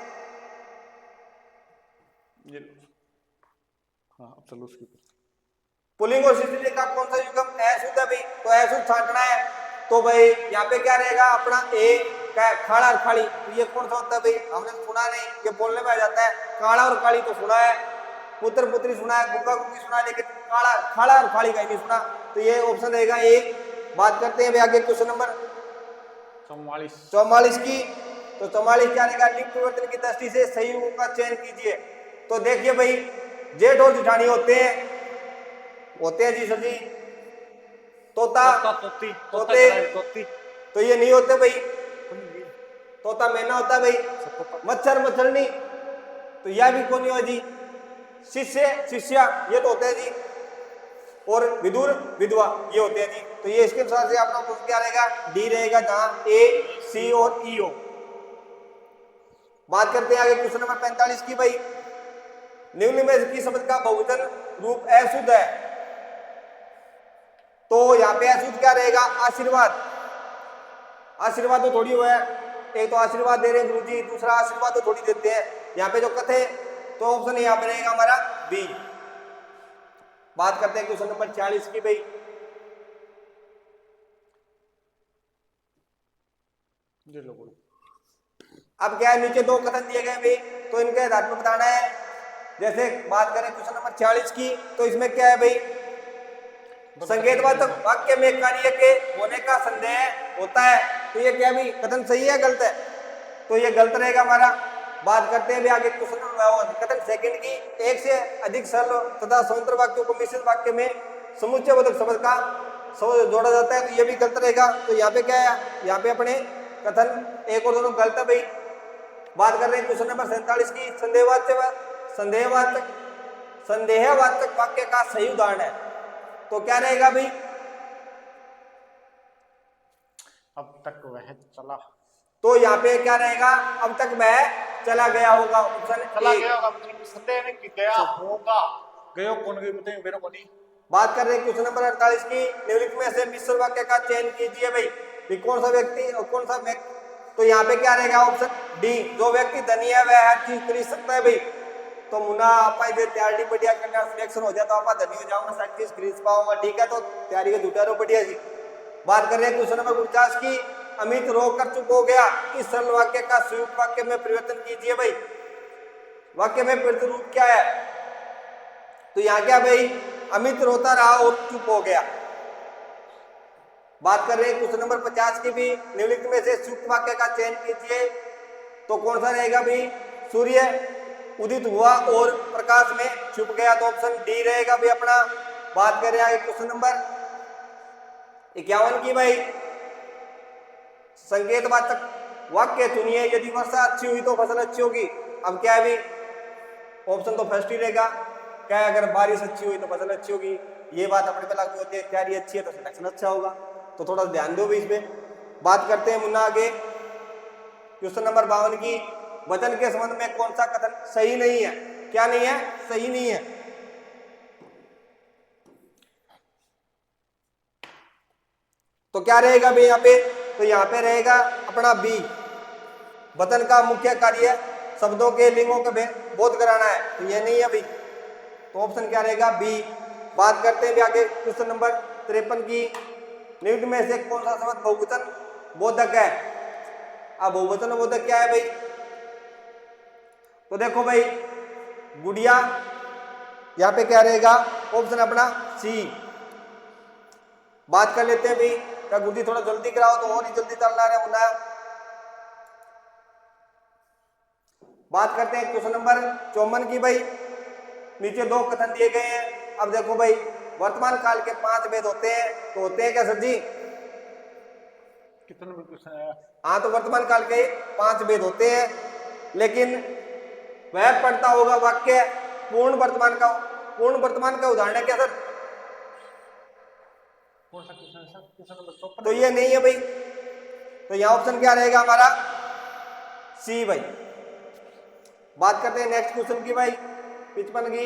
Speaker 1: ये लो, हाँ अब चलो उसकी।
Speaker 2: पुल्लिंग और स्त्रीलिंग का कौन सा युग्म अशुद्ध है भाई? तो अशुद्ध छांटना है। तो भाई यहाँ पे क्या रहेगा अपना? ए क्या? खाड़ा और खाड़ी। तो ये कौन सा होता है भाई? हमने तो सुना नहीं, ये बोलने में आ जाता है। काड़ा और खाड़ी तो सुना है, पुत्र पुत्री सुना है, गुंगा गुंगी सुना है, लेकिन खाड़ा और खाड़ी का नहीं सुना। तो ये ऑप्शन रहेगा ए। बात करते हैं आगे क्वेश्चन नंबर 44 की। तो 44 क्या रहेगा? लिंग परिवर्तन की दृष्टि से सही युग्म का चयन कीजिए। तो देखिए भाई, जेठ और जेठानी होते हैं जी सर जी। तोता,
Speaker 1: तोती,
Speaker 2: तोते, तो ये नहीं होते भाई। तोता मैना होता है भाई। मच्छर मच्छरनी, तो यह भी कौन हो जी? शिष्य शिष्या, ये तो होते हैं जी। और विदुर विधवा, ये होते हैं जी। तो ये इसके अनुसार से आपका क्वेश्चन क्या रहेगा? डी रहेगा, जहां ए, सी और ई हो। बात करते हैं आगे क्वेश्चन नंबर 45 की भाई। निम्न में किस शब्द का बहुवचन रूप अशुद्ध है? तो यहाँ पे अशुद्ध क्या रहेगा? आशीर्वाद। आशीर्वाद तो थोड़ी हुआ है, एक तो आशीर्वाद दे रहे हैं गुरु जी, दूसरा आशीर्वाद तो थोड़ी देते हैं। यहाँ पे जो कथे, तो ऑप्शन यहाँ पे रहेगा हमारा बी। बात करते हैं क्वेश्चन नंबर 46 की भाई। अब क्या है, नीचे 2 कथन दिए गए भाई, तो इनके आधार पर बताना है। जैसे बात करें क्वेश्चन नंबर 46 की, तो इसमें क्या है भाई? संकेतवाचक वाक्य में कार्य के होने का संदेह होता है। तो ये क्या भी कथन सही है गलत है? तो ये गलत रहेगा हमारा। बात करते हैं भी आगे क्वेश्चन कथन सेकंड की। एक से अधिक सरल तथा स्वतंत्र वाक्यों को मिश्रित वाक्य में समुच्चयबोधक शब्द का जोड़ा जाता है, तो ये भी गलत रहेगा। तो यहाँ पे क्या है? यहाँ पे अपने कथन 1 और 2 गलत है भाई। बात कर रहे हैं क्वेश्चन नंबर 47 की। संदेहवाचक वाक्य का सही उदाहरण है, तो क्या रहेगा भाई?
Speaker 1: अब तक वह चला,
Speaker 2: तो यहाँ पे क्या रहेगा? अब तक वह चला गया होगा। ऑप्शन
Speaker 1: चला गया होगा, मतलब संदेह नहीं कि गया होगा। गयो कौन गई बताइए मेरे को नहीं।
Speaker 2: बात कर रहे हैं क्वेश्चन नंबर 48 की। निम्नलिखित में से मिश्र वाक्य का चयन कीजिए भाई। कौन सा व्यक्ति और कौन सा व्यक्ति? तो यहाँ पे क्या रहेगा? Option D. जो व्यक्ति धनी है वह हर चीज खरीद सकता है भाई। तो मुन्ना आपा इधर तैयारी बढ़िया करना, सिलेक्शन हो जाए तो आपा धनी हो जाऊंगा, सब चीज खरीद पाऊंगा। ठीक है, तो तैयारी का जुटा रहो बढ़िया जी। बात कर रहे हैं क्वेश्चन नंबर 49 की। अमित रो कर चुप हो गया, इस सरल वाक्य का संयुक्त वाक्य में परिवर्तन कीजिए भाई। वाक्य में प्रतिरूप क्या है? तो यहाँ क्या भाई? अमित रोता रहा और चुप हो गया। बात कर रहे हैं क्वेश्चन नंबर 50 की भी। निम्नलिखित में से संयुक्त वाक्य का चयन कीजिए। तो कौन सा रहेगा भाई? सूर्य उदित हुआ और प्रकाश में छुप गया, तो ऑप्शन डी रहेगा भाई अपना। बात करें आगे क्वेश्चन नंबर 51 की भाई, संकेतवाचक वाक्य चुनिए। यदि वर्षा अच्छी हुई तो फसल अच्छी होगी। अब क्या है भाई? ऑप्शन तो फर्स्ट ही रहेगा, क्या है? अगर बारिश अच्छी हुई तो फसल अच्छी होगी। ये बात अपने पे लागू होती है, तैयारी अच्छी है तो सिलेक्शन अच्छा होगा। तो थोड़ा ध्यान दो भी इसमें। बात करते हैं मुन्ना आगे क्वेश्चन नंबर 52 की, वचन के संबंध में कौन सा कथन सही नहीं है? क्या नहीं है? सही नहीं है। तो क्या रहेगा भाई यहाँ पे? तो यहाँ पे रहेगा अपना बी, वचन का मुख्य कार्य शब्दों के लिंगों के बोध कराना है, तो ये नहीं है भाई। तो ऑप्शन क्या रहेगा? बी। बात करते हैं भी आगे क्वेश्चन नंबर 53 की, निम्न में से कौन सा शब्द बहुवचन बोधक है? अब बहुवचन बोधक क्या है भाई? तो देखो भाई, गुड़िया, यहाँ पे क्या रहेगा? ऑप्शन अपना सी। बात कर लेते हैं भाई, क्या गुड्डी थोड़ा जल्दी कराओ तो और ही जल्दी चलना है मुन्ना। बात करते हैं क्वेश्चन नंबर 54 की भाई, नीचे दो कथन दिए गए हैं। अब देखो भाई, वर्तमान काल के 5 वेद होते हैं, तो होते हैं क्या सर जी?
Speaker 1: कितने नंबर क्वेश्चन आया?
Speaker 2: हाँ, तो वर्तमान काल के 5 वेद होते हैं, लेकिन वह पढ़ता होगा वाक्य पूर्ण वर्तमान का। पूर्ण वर्तमान का उदाहरण है क्या सर?
Speaker 1: कौन सा क्वेश्चन है सर? Question number 54।
Speaker 2: तो ये नहीं है भाई। तो यहाँ ऑप्शन क्या रहेगा हमारा? सी भाई। बात करते हैं नेक्स्ट क्वेश्चन की भाई, 55 की।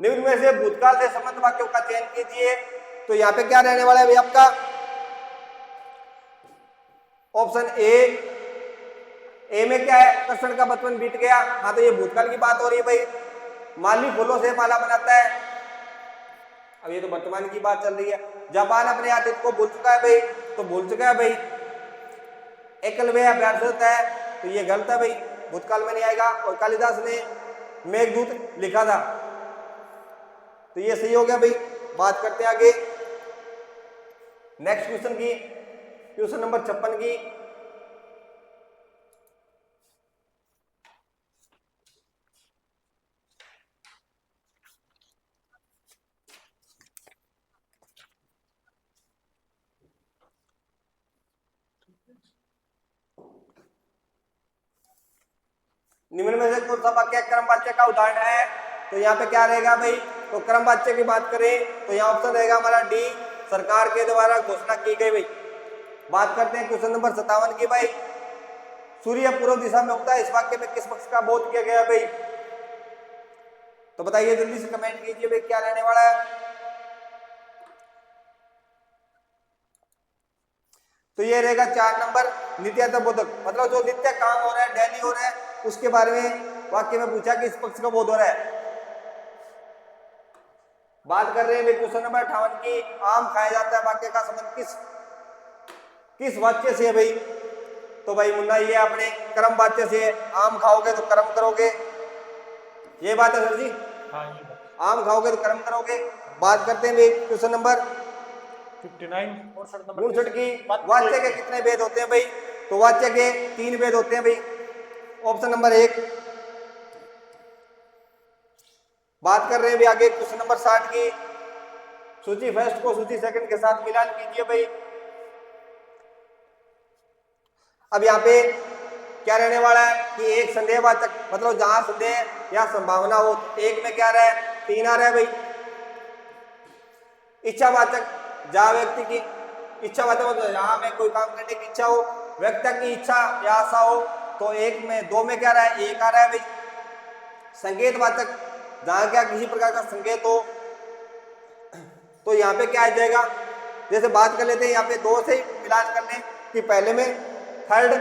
Speaker 2: निम्न में से भूतकाल से संबंध वाक्यों का चयन कीजिए। तो यहाँ पे क्या रहने वाला है भाई आपका? ऑप्शन ए में क्या है? कृष्ण का बचपन बीत गया। हाँ, तो ये भूतकाल की बात हो रही है भाई। माली फूलों से माला बनाता है, अब ये तो वर्तमान की बात चल रही है। जापान अपने अतीत को भूल चुका है भाई, तो भूल चुका है भाई। एकलव्य अभ्यास है, तो ये गलत है भाई, भूतकाल में नहीं आएगा। और कालिदास ने मेघदूत लिखा था, तो ये सही हो गया भाई। बात करते हैं आगे नेक्स्ट क्वेश्चन की, क्वेश्चन नंबर 56 की। निम्न में से कौन सा वाक्य क्रमवाच्य का उदाहरण है? तो यहाँ पे क्या रहेगा भाई? तो क्रमवाच्य की बात करें तो यहाँ ऑप्शन रहेगा हमारा डी, सरकार के द्वारा घोषणा की गई भाई। बात करते हैं क्वेश्चन नंबर 57 की भाई, सूर्य पूर्व दिशा में उगता है, इस वाक्य में किस पक्ष का बोध किया गया भाई? तो बताइए, जल्दी से कमेंट कीजिए भाई, क्या रहने वाला है? तो ये रहेगा 4 नंबर, नित्यता बोधक। मतलब जो नित्य काम हो रहा है, डेली हो रहा है, उसके बारे में वाक्य में पूछा कि इस पक्ष का बोध हो रहा है। बात कर रहे हैं क्वेश्चन नंबर 58 की, आम खाया जाता है, वाक्य का संबंध किस वाक्य से है भाई? तो भाई मुन्ना, ये अपने कर्म वाक्य से है। आम खाओगे तो कर्म करोगे, ये बात है सर जी।
Speaker 1: हाँ, ये बात।
Speaker 2: आम खाओगे तो कर्म करोगे। बात करते हैं भाई क्वेश्चन नंबर
Speaker 1: 59
Speaker 2: की, वाच्य के कितने भेद होते हैं भाई? तो वाच्य के 3 भेद होते हैं भाई। Option number 1। बात कर रहे हैं भी आगे क्वेश्चन नंबर 60 की, सूची फर्स्ट को सूची सेकंड के साथ मिलान कीजिए भाई। अब यहाँ पे क्या रहने वाला है कि एक संदेहवाचक, मतलब जहां संदेह या संभावना हो, एक में क्या रहा है? 3 आ रहा है भाई। इच्छावाचक, जहां व्यक्ति की इच्छावाचक मतलब जहां में कोई काम करने की इच्छा हो, व्यक्ति की इच्छा या आशा हो, तो 1 में 2 में क्या रहा है? 1 आ रहा है भाई। संकेतवाचक, जहां क्या किसी प्रकार का संकेत हो, तो यहाँ पे क्या आ जाएगा? जैसे बात कर लेते हैं यहाँ पे 2 से मिलान कर लें कि पहले में थर्ड,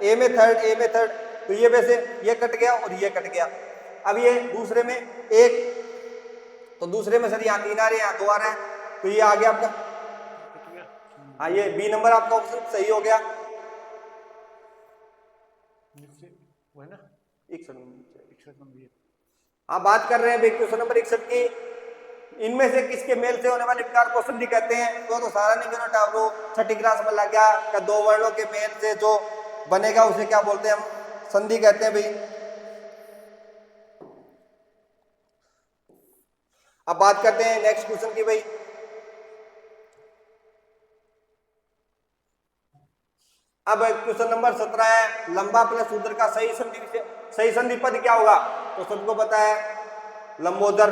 Speaker 2: ए में थर्ड, तो ये वैसे ये कट गया और ये कट गया। अब ये दूसरे में 1, तो दूसरे में सर यहाँ 3 आ रहे हैं, यहाँ 2 आ रहे हैं, तो ये आ गया आपका। हाँ, ये बी नंबर आपका ऑप्शन सही हो गया।
Speaker 1: वो है ना
Speaker 2: 61 नंबर। हाँ, बात कर रहे हैं क्वेश्चन नंबर 61 की, इनमें से किसके मेल से होने वाले विकार को संधि कहते हैं? तो सारा नहीं करो टावरो छठी क्लास में लग गया कि दो वर्णों के मेल से जो बनेगा उसे क्या बोलते हैं हम? संधि कहते हैं भाई। अब बात करते हैं नेक्स्ट क्वेश्चन की भाई। अब क्वेश्चन नंबर 17 है, लंबा प्लस उदर का सही संधि पद क्या होगा? तो सबको पता है लंबोदर,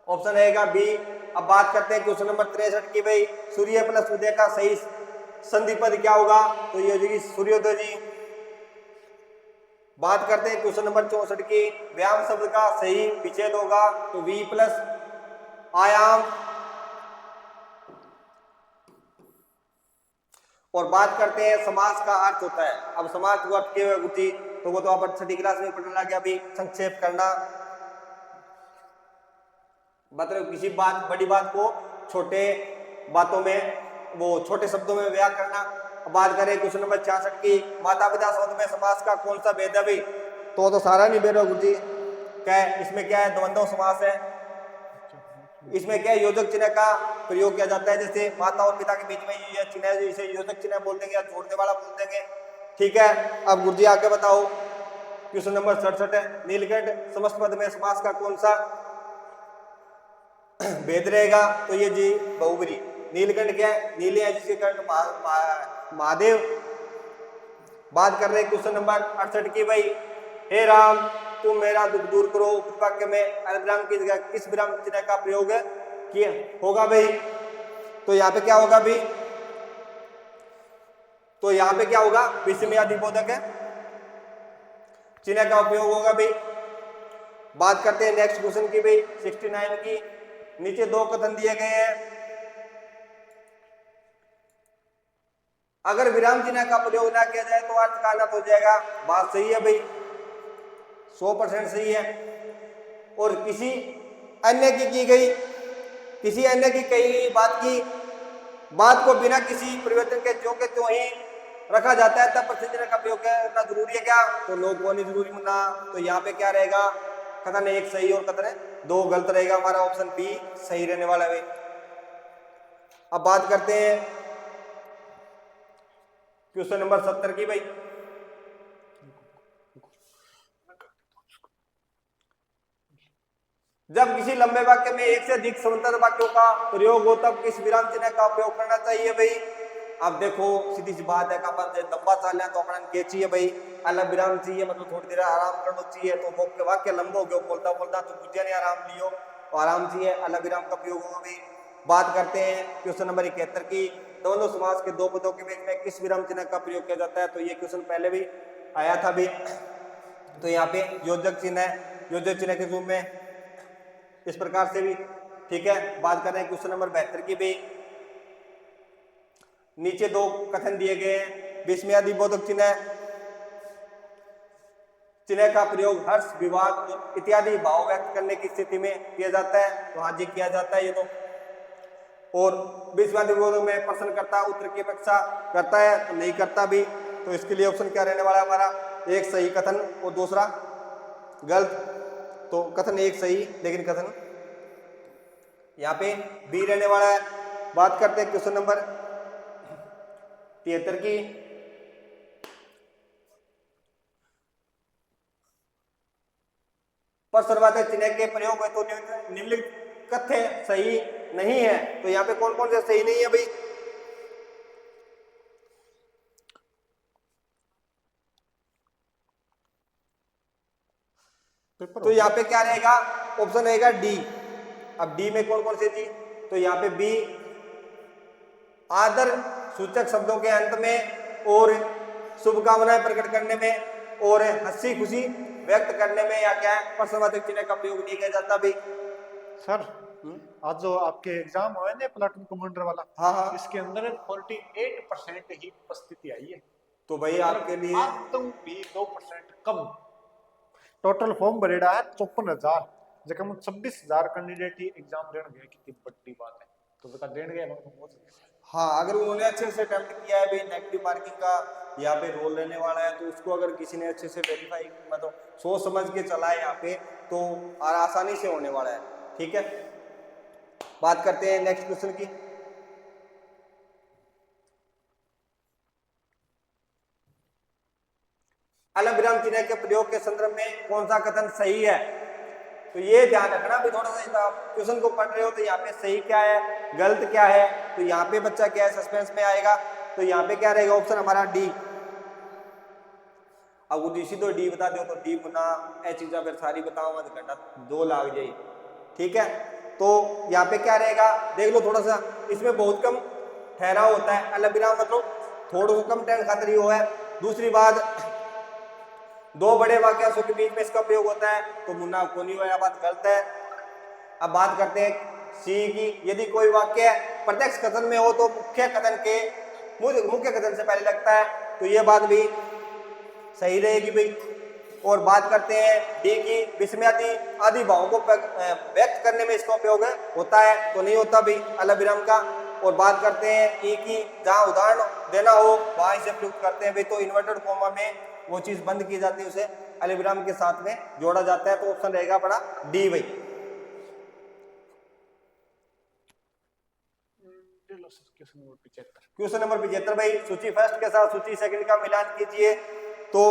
Speaker 2: ऑप्शन रहेगा बी। अब बात करते हैं क्वेश्चन नंबर 63 की भाई, सूर्य प्लस उदय का सही संधि पद क्या होगा? तो ये हो जाएगी सूर्योदय जी। बात करते हैं क्वेश्चन नंबर 64 की, व्यायाम शब्द का सही विच्छेद होगा? तो वी प्लस आयाम। और बात करते हैं समास का अर्थ होता है। अब समास को अर्थ के गुची तो वो तो आप छठी क्लास में पढ़ना गया अभी, संक्षेप करना मतलब किसी बात बड़ी बात को छोटे बातों में वो छोटे शब्दों में व्याख्या करना। अब बात करें क्वेश्चन नंबर 66 की, माता पिता शब्द में समास का कौन सा भेद है भाई? तो सारा नहीं भेद गुरुजी। क्या है इसमें? क्या है? द्वंद्व समास है। इसमें क्या है? योजक चिन्ह का प्रयोग किया जाता है। जैसे माता और पिता के बीच में ये चिन्ह है, इसे योजक चिन्ह बोल देंगे या जोड़ने वाला बोल देंगे। ठीक है, अब गुरुजी आगे बताओ क्वेश्चन नंबर 67 है, नीलकंठ समस्त पद में समास का कौन सा भेद रहेगा? तो ये जी बहुब्री। नीलकंठ क्या है? नीले है जिसके कंठ महादेव। बात कर रहे हैं क्वेश्चन नंबर 68 की भाई, हे राम तुम मेरा दुख दूर करो, वाक्य में अल्पविराम की जगह किस विराम चिन्ह का प्रयोग किया होगा भाई? तो यहाँ पे क्या होगा भाई? तो यहाँ पे क्या होगा? विस्मयादिबोधक चिन्ह का उपयोग होगा भाई। बात करते हैं नेक्स्ट क्वेश्चन की भाई 69 की, नीचे दो कथन दिए गए हैं, अगर विराम चिन्ह का प्रयोग ना किया जाए तो अर्थ का अनर्थ हो जाएगा। बात सही है भाई, 100% सही है। और किसी अन्य की गई किसी अन्य की कही गई बात को बिना किसी परिवर्तन के जो के तो ही रखा जाता है, तब प्रसिद्ध चिन्ह का प्रयोग करना जरूरी है क्या? तो लोग को नहीं जरूरी होना। तो यहाँ पे क्या रहेगा? कथन एक सही और कथन दो गलत रहेगा। हमारा ऑप्शन बी सही रहने वाला है। अब बात करते हैं क्वेश्चन नंबर 70 की भाई, जब किसी लंबे वाक्य में एक से अधिक समांतर वाक्यों का प्रयोग हो तब किस विराम चिन्ह का उपयोग करना चाहिए भाई? अब देखो सीधी सी बात है कि अपन लंबा चल रहे हैं तो अपन के चाहिए भाई अलग विराम चाहिए, मतलब थोड़ी देर आराम करना चाहिए। तो वाक्य लंबा हो गया बोलता बोलता तो बुझे नहीं आराम लियो तो आराम चाहिए, अलग विराम का प्रयोग होगा भाई। बात करते हैं क्वेश्चन नंबर 71 की, दोनों समास के दो पदों के बीच में किस विराम चिन्ह का प्रयोग किया जाता है? तो ये क्वेश्चन पहले भी आया था भी। तो यहाँ पे योजक चिन्ह है, योजक चिन्ह के रूप में इस प्रकार से भी। ठीक है, बात कर रहे हैं क्वेश्चन नंबर 72 की भी, नीचे दो कथन दिए गए हैं, विस्मयादिबोधक चिन्ह का प्रयोग हर्ष विवाद इत्यादि भाव व्यक्त करने की स्थिति में किया जाता है। तो हाँ जी किया जाता है ये तो। और विस्मयादिबोधक में प्रश्न करता उत्तर की अपेक्षा करता है तो नहीं करता भी। तो इसके लिए ऑप्शन क्या रहने वाला हमारा? एक सही कथन और दूसरा गलत। तो कथन एक सही लेकिन कथन यहाँ पे बी रहने वाला है। बात करते हैं क्वेश्चन नंबर 73 की, पर सर्वाधिक चिन्ह के प्रयोग है तो निम्नलिखित कथ्य सही नहीं है। तो यहाँ पे कौन कौन से सही नहीं है भाई? तो यहाँ पे क्या रहेगा? ऑप्शन रहेगा डी। अब डी में कौन कौन से थी? तो यहाँ पे बी आदर सूचक शब्दों के अंत में और शुभकामनाएं प्रकट करने में और हंसी खुशी व्यक्त करने में या क्या है प्रश्नवाचक चिन्ह का प्रयोग नहीं किया जाता भी।
Speaker 1: सर आज जो आपके एग्जाम हुए ना प्लाटून कमांडर वाला,
Speaker 2: हाँ,
Speaker 1: इसके अंदर 48% ही उपस्थिति आई है।
Speaker 2: तो भाई आपके लिए
Speaker 1: तुम भी 2% कम। टोटल फॉर्म भरेड़ा है 54,000, जब 26,000 कैंडिडेट ही एग्जाम देने गए। कितनी बड़ी बात है। तो बता देने गए
Speaker 2: हाँ, अगर उन्होंने अच्छे से अटेम्प्ट किया है भाई, नेगेटिव मार्किंग का यहाँ पे रोल रहने वाला है, तो उसको अगर किसी ने अच्छे से वेरीफाई मतलब सोच समझ के चला है यहाँ पे तो आसानी से होने वाला है। ठीक है, बात करते हैं नेक्स्ट क्वेश्चन की। अलग विराम चिन्ह के प्रयोग के संदर्भ में कौन सा कथन सही है? तो ये ध्यान रखना भी थोड़ा सा, आप क्वेश्चन को पढ़ रहे हो तो यहाँ पे सही क्या है, गलत क्या है, तो यहाँ पे बच्चा क्या है सस्पेंस में आएगा। तो यहाँ पे क्या रहेगा ऑप्शन हमारा डी। अब उसी तो डी बता दो तो डी गुना ए चीज़ा फिर सारी बताऊंगा तो घंटा 2 लाग जाए। ठीक है, तो यहाँ पे क्या रहेगा देख लो थोड़ा सा, इसमें बहुत कम ठहराव होता है, अलग विराम मतलब थोड़ा सा कम टाइम खातिर हो है। दूसरी बात, 2 बड़े वाक्यांशों के बीच में इसका प्रयोग होता है, तो मुन्ना को नहीं हुआ, बात गलत है। अब बात करते हैं सी की, यदि कोई वाक्य प्रत्यक्ष कथन में हो तो मुख्य कथन से पहले लगता है, तो ये बात भी सही रहेगी भाई। और बात करते हैं डी की, विस्मयादि आदि भावों को व्यक्त करने में इसका उपयोग होता है, तो नहीं होता भाई अलग विराम का। और बात करते हैं ई की, जहाँ उदाहरण देना हो वहां इसे प्रयुक्त करते हैं भाई, तो इन्वर्टेड कॉमा में वो चीज बंद की जाती है, उसे अलग विराम के साथ में जोड़ा जाता है, तो ऑप्शन रहेगा अपना डी भाई। क्वेश्चन नंबर 75 भाई, सूची फर्स्ट के साथ सूची सेकंड का मिलान कीजिए। तो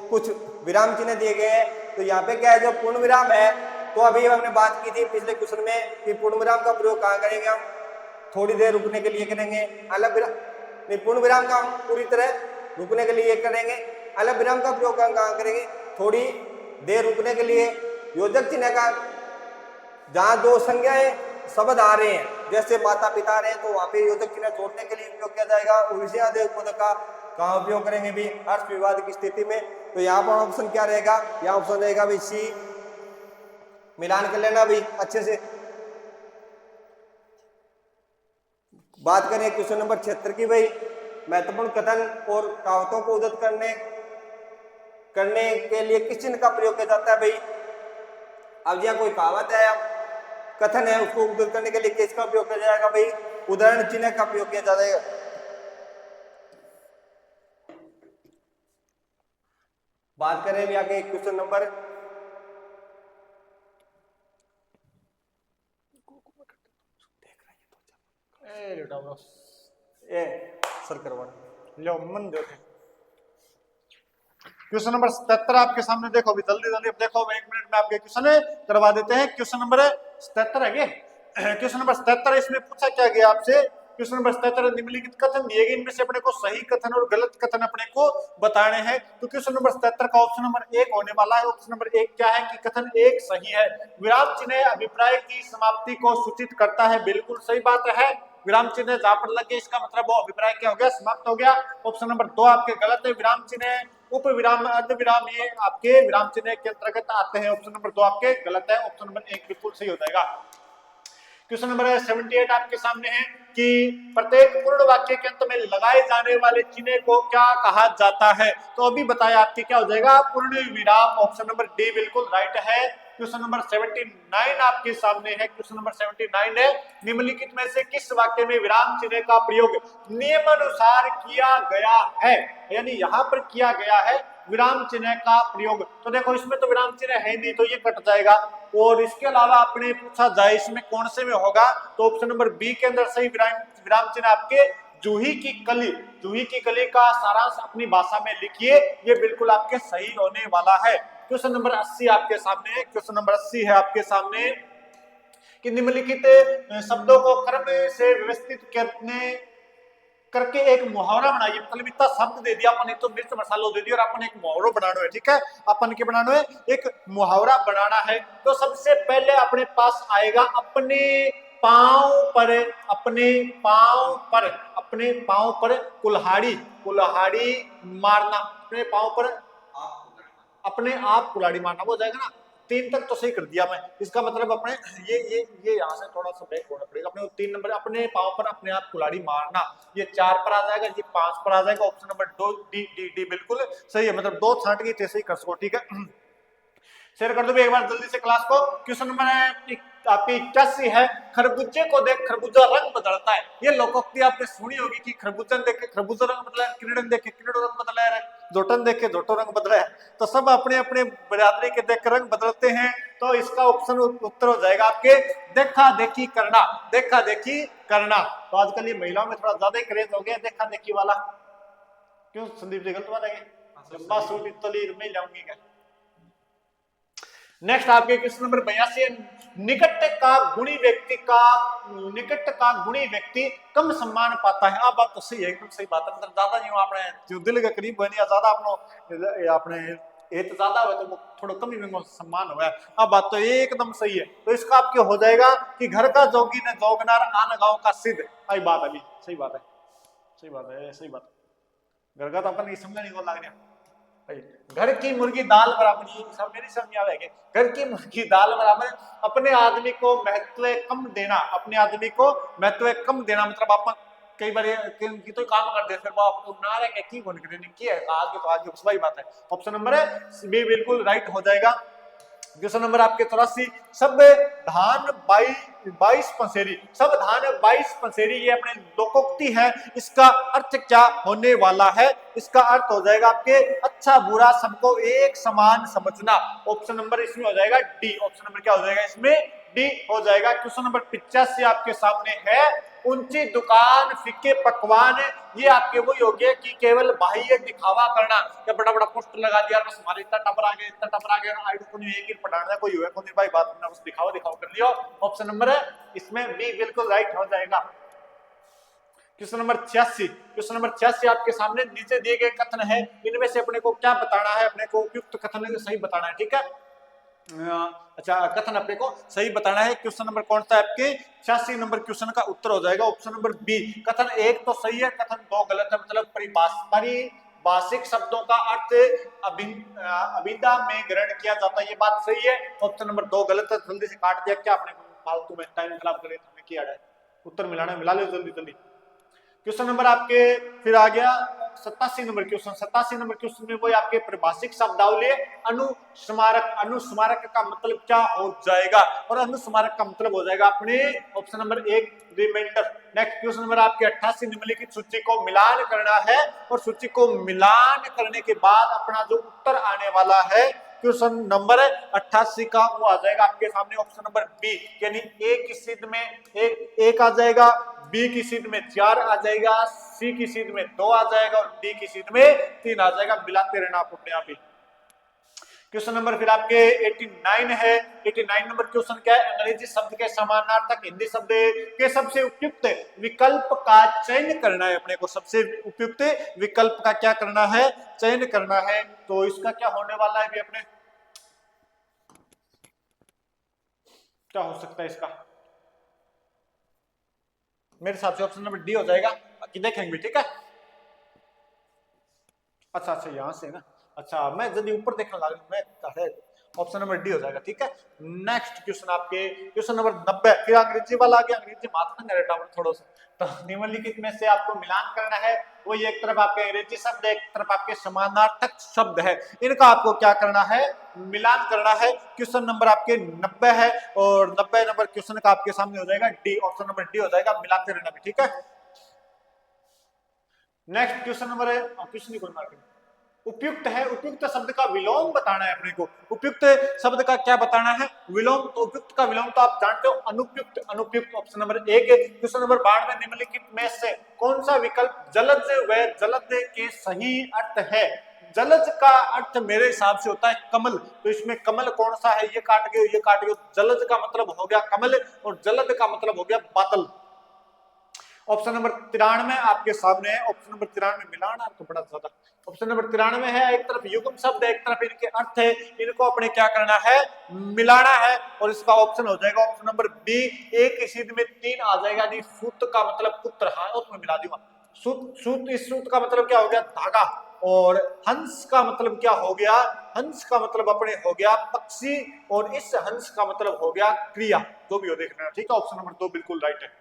Speaker 2: कुछ विराम चिन्ह दिए गए हैं, तो यहाँ पे क्या है जो पूर्ण विराम है, तो अभी हमने बात की थी पिछले क्वेश्चन में कि पूर्ण विराम का प्रयोग कहाँ करेंगे हम, थोड़ी देर रुकने के लिए करेंगे। अलग विराम नहीं, पूर्ण विराम का हम पूरी तरह रुकने के लिए करेंगे, अलग विराम का प्रयोग कहाँ करेंगे, थोड़ी देर रुकने के लिए। योजक चिन्ह का जहाँ 2 संज्ञाएं शब्द आ रहे हैं, जैसे माता पिता आ रहे हैं, तो वहां पे योजक चिन्ह जोड़ने के लिए उपयोग किया जाएगा। विषयादेश पद का कहाँ उपयोग करेंगे भी, अर्थ विवाद की स्थिति में। तो यहाँ पर ऑप्शन क्या रहेगा, यहाँ ऑप्शन रहेगा भाई सी। मिलान कर लेना भाई अच्छे से। बात करें क्वेश्चन नंबर 76 की भाई, महत्वपूर्ण कथन और कहावतों को उद्धृत करने के लिए किस चिन्ह का प्रयोग किया जाता है भाई। अब यहाँ कोई कहावत है, कथन है, उसको उद्धृत करने के लिए किसका उपयोग किया जाएगा भाई, उदाहरण चिन्ह का प्रयोग किया जाएगा। बात करें भी आगे क्वेश्चन नंबर सर करवाना
Speaker 1: लो मन दो। क्वेश्चन नंबर 77 आपके सामने देखो, अभी जल्दी जल्दी देखो, 1 मिनट में आपके क्वेश्चन करवा देते हैं। क्वेश्चन नंबर 77 है क्वेश्चन नंबर 77, इसमें पूछा क्या गया आपसे, क्वेश्चन नंबर 77 निम्नलिखित कथन दिए गए, इनमें से अपने को सही कथन और गलत कथन अपने को बताने हैं। तो क्वेश्चन नंबर 77 का ऑप्शन नंबर 1 होने वाला है। ऑप्शन नंबर 1 क्या है कि कथन 1 सही है। विराम चिन्ह अभिप्राय की समाप्ति को सूचित करता है, बिल्कुल सही बात है। विराम चिन्ह जहां पर लगे इसका मतलब वो अभिप्राय क्या हो गया, समाप्त हो गया। ऑप्शन नंबर 2 आपके गलत है। विराम चिन्ह उप विराम अर्ध विराम ये आपके विराम चिन्ह के अंतर्गत आते हैं। ऑप्शन नंबर 2 आपके गलत है। ऑप्शन नंबर 1 बिल्कुल सही हो जाएगा। क्वेश्चन नंबर 78 आपके सामने है कि प्रत्येक पूर्ण वाक्य के अंत में लगाए जाने वाले चिन्ह को क्या कहा जाता है। तो अभी बताया आपके क्या हो जाएगा, पूर्ण विराम। ऑप्शन नंबर डी बिल्कुल राइट है। क्वेश्चन नंबर 79 आपके सामने है। क्वेश्चन नंबर 79 है, निम्नलिखित में से किस वाक्य में विराम चिन्ह का प्रयोग नियमानुसार किया गया है, यानी यहाँ पर किया गया है विराम चिन्ह का प्रयोग। तो देखो इसमें तो विराम चिन्ह है नहीं, तो ये कट जाएगा। और इसके अलावा आपने पूछा जाए इसमें कौन से में होगा, तो ऑप्शन नंबर बी के अंदर सही विराम चिन्ह आपके जूही की कली, जूही की कली का सारांश अपनी भाषा में लिखिए, ये बिल्कुल आपके सही होने वाला है। क्वेश्चन नंबर 80 आपके सामने है। क्वेश्चन नंबर 80 है आपके सामने कि निम्नलिखित शब्दों को क्रम से व्यवस्थित करके एक मुहावरा बनाइए। मतलब इतना शब्द दे दिया अपन, एक तो मिर्च मसालो दे दिया और अपन एक मुहावरा बनाना है। ठीक है, अपन के बनाना है, एक मुहावरा बनाना है। तो सबसे पहले अपने पास आएगा अपने पांव पर, अपने पांव पर, अपने पांव पर कुल्हाड़ी, कुल्हाड़ी मारना, अपने पांव पर अपने आप कुल्हाड़ी मारना हो जाएगा ना। 3 तक तो सही कर दिया मैं, इसका मतलब अपने ये यहाँ से थोड़ा सा बैक होना पड़ेगा। अपने 3 नंबर अपने पांव पर अपने आप कुल्हाड़ी मारना, ये 4 पर आ जाएगा, ये 5 पर आ जाएगा। Option number 2 D D D बिल्कुल सही है, मतलब 2 छांट के सही कर सको। ठीक है, शेयर कर दो भी एक बार जल्दी से क्लास को। क्वेश्चन नंबर है आपकी 81 है, खरबूजे को देख खरबूजा रंग बदलता है। ये लोकोक्ति आपने सुनी होगी कि खरबूजन देख के खरबूजा रंग बदला है, किरीटन देख के किरीटो रंग बदला है, जोटन देख के जोटो रंग बदला है। तो सब अपने अपने बरादरी के देख रंग बदलते हैं। तो इसका ऑप्शन उत्तर हो जाएगा आपके देखा देखी करना, देखा देखी करना। तो आजकल ये महिलाओं में थोड़ा ज्यादा ही क्रेज हो गया देखा देखी वाला। क्यों संदीप जी गलत बात है? लंबा सूट इतनी में लाऊंगी क्या? नेक्स्ट आपके क्वेश्चन नंबर 82 है, निकट का गुणी व्यक्ति कम सम्मान पाता है। बात तो सही है, एकदम सही बात है। मतलब ज्यादा नहीं आपने जो दिल के करीब बनी ज्यादा आपने एक ज्यादा हुआ तो थोड़ा कम ही में सम्मान हुआ। अब बात तो एकदम सही है। तो इसका आपके हो जाएगा कि घर का जोगी ने जोगनार आन गांव का सिद्ध। आई बात अभी सही बात है, सही बात है, सही बात। घर का तो अपन नहीं समझा नहीं लग रहा। घर की मुर्गी दाल बराबर, सब मेरी समझ में आएगी। घर की मुर्गी दाल बराबर। अपने आदमी को महत्व कम देना, अपने आदमी को महत्व कम देना मतलब आप कई बार की तो काम करते हैं फिर वो आपको ना रहे की गुण करने की है आगे तो आगे वही बात है। ऑप्शन नंबर है बी बिल्कुल राइट हो जाएगा। क्वेश्चन नंबर आपके 83, सब धान 22 पंसेरी, सब धान 22 पंसेरी ये अपने लोकोक्ति है। इसका अर्थ क्या होने वाला है? इसका अर्थ हो जाएगा आपके अच्छा बुरा सबको एक समान समझना। ऑप्शन नंबर इसमें हो जाएगा डी। ऑप्शन नंबर क्या हो जाएगा इसमें? डी हो जाएगा। क्वेश्चन नंबर 85 आपके सामने है, ऊंची दुकान फीके पकवान। ये आपके वही हो गया कि केवल बाह्य दिखावा करना, या बड़ा बड़ा पोस्टर लगा दिया बस हमारे इतना टपर आ गया, इतना टपर आ गया, आई को नहीं एक ही पटाना कोई हुआ कोई भाई बात ना बस दिखावा दिखावा कर लियो। ऑप्शन नंबर है इसमें बी बिल्कुल राइट हो जाएगा। क्वेश्चन नंबर 86, क्वेश्चन नंबर 86 आपके सामने नीचे दिए गए कथन है, इनमें से अपने को क्या बताना है? अपने को उपयुक्त कथन सही बताना है, ठीक है। अच्छा कथन अपने को सही बताना है। क्वेश्चन नंबर कौन सा है आपके? 86 नंबर क्वेश्चन का उत्तर हो जाएगा ऑप्शन नंबर बी। कथन 1 तो सही है, कथन 2 गलत है। मतलब परिभाषिक शब्दों का अर्थ अभिधा में ग्रहण किया जाता है, ये बात सही है। ऑप्शन नंबर 2 गलत है। जल्दी से काट दिया क्या आपने? फालतू में टाइम खराब करे तो किया है। उत्तर मिलाना मिला लो जल्दी जल्दी। क्वेश्चन नंबर आपके फिर आ गया 87 नंबर क्वेश्चन। 87 नंबर क्वेश्चन में वो आपके परिभाषिक शब्दावली अनुस्मारक। अनुस्मारक का मतलब क्या हो जाएगा? और अनुस्मारक का मतलब हो जाएगा अपने option number 1 reminder. Next question number आपके 88 निम्नलिखित सूची को मिलान करना है, और सूची को मिलान करने के बाद अपना जो उत्तर आने वाला है क्वेश्चन नंबर 88 का वो आ जाएगा आपके सामने ऑप्शन नंबर बी। यानी ए की सिद्ध में एक आ जाएगा, बी की सिद्ध में 4 आ जाएगा, सी की सिद्ध में 2 आ जाएगा और डी की सिद्ध में 3 आ जाएगा। मिलाते रहना आप अपने आप ही। क्वेश्चन नंबर फिर आपके 89 है। 89 नंबर क्वेश्चन क्या है? अंग्रेजी शब्द के समानार्थक हिंदी शब्द के सबसे उपयुक्त विकल्प का चयन करना है अपने को। सबसे उपयुक्त विकल्प का क्या करना है? चयन करना है। तो इसका क्या होने वाला है भी अपने? क्या हो सकता है इसका? मेरे हिसाब से ऑप्शन नंबर डी हो जाएगा, बाकी देखेंगे ठीक है। अच्छा अच्छा यहां से ना, अच्छा मैं जल्दी ऊपर देखने लगा, मैं ऑप्शन नंबर डी हो जाएगा ठीक है। नेक्स्ट क्वेश्चन आपके क्वेश्चन नंबर 90, फिर अंग्रेजी वाला आ गया। अंग्रेजी मात्र थोड़ा सा तो निम्नलिखित में से आपको मिलान करना है। वो एक तरफ आपके अंग्रेजी शब्द है, एक तरफ आपके समानार्थक शब्द है, इनका आपको क्या करना है? मिलान करना है। क्वेश्चन नंबर आपके 90 है और 90 नंबर क्वेश्चन का आपके सामने हो जाएगा डी। ऑप्शन नंबर डी हो जाएगा। मिलाते रहना भी ठीक है। नेक्स्ट क्वेश्चन नंबर है क्वेश्चन को मार्क उपयुक्त है। उपयुक्त शब्द का विलोम बताना है अपने को। उपयुक्त शब्द का क्या बताना है? विलोम। तो उपयुक्त का विलोम तो आप जानते हो अनुपयुक्त। अनुपयुक्त ऑप्शन नंबर 1। क्वेश्चन नंबर 92 निम्नलिखित में से कौन सा विकल्प जलज व जलद के सही अर्थ है? जलज का अर्थ मेरे हिसाब से होता है कमल, तो इसमें कमल कौन सा है? ये काट गए ये काट गए। जलज का मतलब हो गया कमल और जलद का मतलब हो गया बादल। ऑप्शन नंबर 93 आपके सामने है। ऑप्शन नंबर 93 मिलान आपको बड़ा ज्यादा। ऑप्शन नंबर 93 है, एक तरफ युग्म शब्द है, एक तरफ इनके अर्थ है, इनको अपने क्या करना है? मिलाना है। और इसका ऑप्शन हो जाएगा ऑप्शन नंबर बी। एक ही सिद्ध में 3 आ जाएगा। नहीं सूत का मतलब पुत्र, हाँ उसमें मिला दूंगा। सूत, इस सूत का मतलब क्या हो गया? धागा। और हंस का मतलब क्या हो गया? हंस का मतलब अपने हो गया पक्षी, और इस हंस का मतलब हो गया क्रिया। जो भी हो देखना ठीक है। ऑप्शन नंबर 2 बिल्कुल राइट है।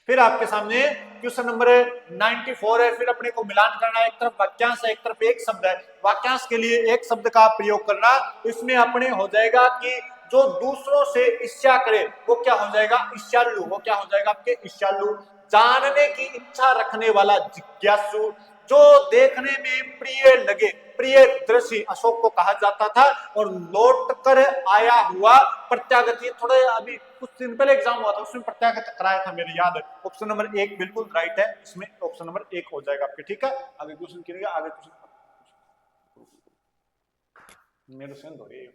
Speaker 1: फिर आपके सामने क्वेश्चन नंबर 94 है। फिर अपने को मिलान करना है, एक तरफ वाक्यांश है, एक तरफ एक शब्द है। वाक्यांश के लिए एक शब्द का प्रयोग करना, इसमें अपने हो जाएगा कि जो दूसरों से ईर्ष्या करे वो क्या हो जाएगा, ईर्ष्यालु। वो क्या हो जाएगा आपके ईर्ष्यालु। जानने की इच्छा रखने वाला, जिज्ञासु। जो देखने में प्रिय लगे, प्रिय दृश्य अशोक को कहा जाता था। और लौट कर आया हुआ, प्रत्यागत। ये थोड़े अभी कुछ दिन पहले एग्जाम हुआ था, उसमें प्रत्यागत कराया था, मेरे याद है। ऑप्शन नंबर 1 बिल्कुल राइट है, इसमें ऑप्शन नंबर 1 हो जाएगा आपके। ठीक है, आगे क्वेश्चन करिएगा। आगे क्वेश्चन मेरे सेंड हो रही है।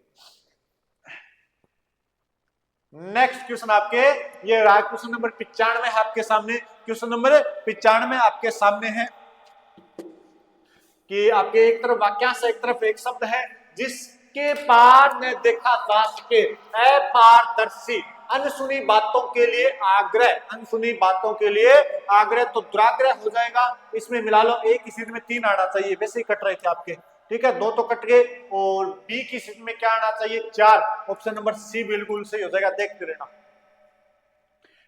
Speaker 1: नेक्स्ट क्वेश्चन आपके ये रहा, क्वेश्चन नंबर 95 आपके सामने। क्वेश्चन नंबर 95 आपके सामने है कि आपके एक तरफ वाक्यांश, एक तरफ एक शब्द है। जिसके पार न देखा जा सके, अपारदर्शी, अनसुनी बातों के लिए आग्रह। अनसुनी बातों के लिए आग्रह, तो दुराग्रह हो जाएगा। इसमें मिला लो, ए की सीध में 3 आना चाहिए, वैसे ही कट रहे थे आपके। ठीक है, 2 तो कट गए। और बी की सीध में क्या आना चाहिए, 4। ऑप्शन नंबर सी बिल्कुल सही हो जाएगा, देखते रहना।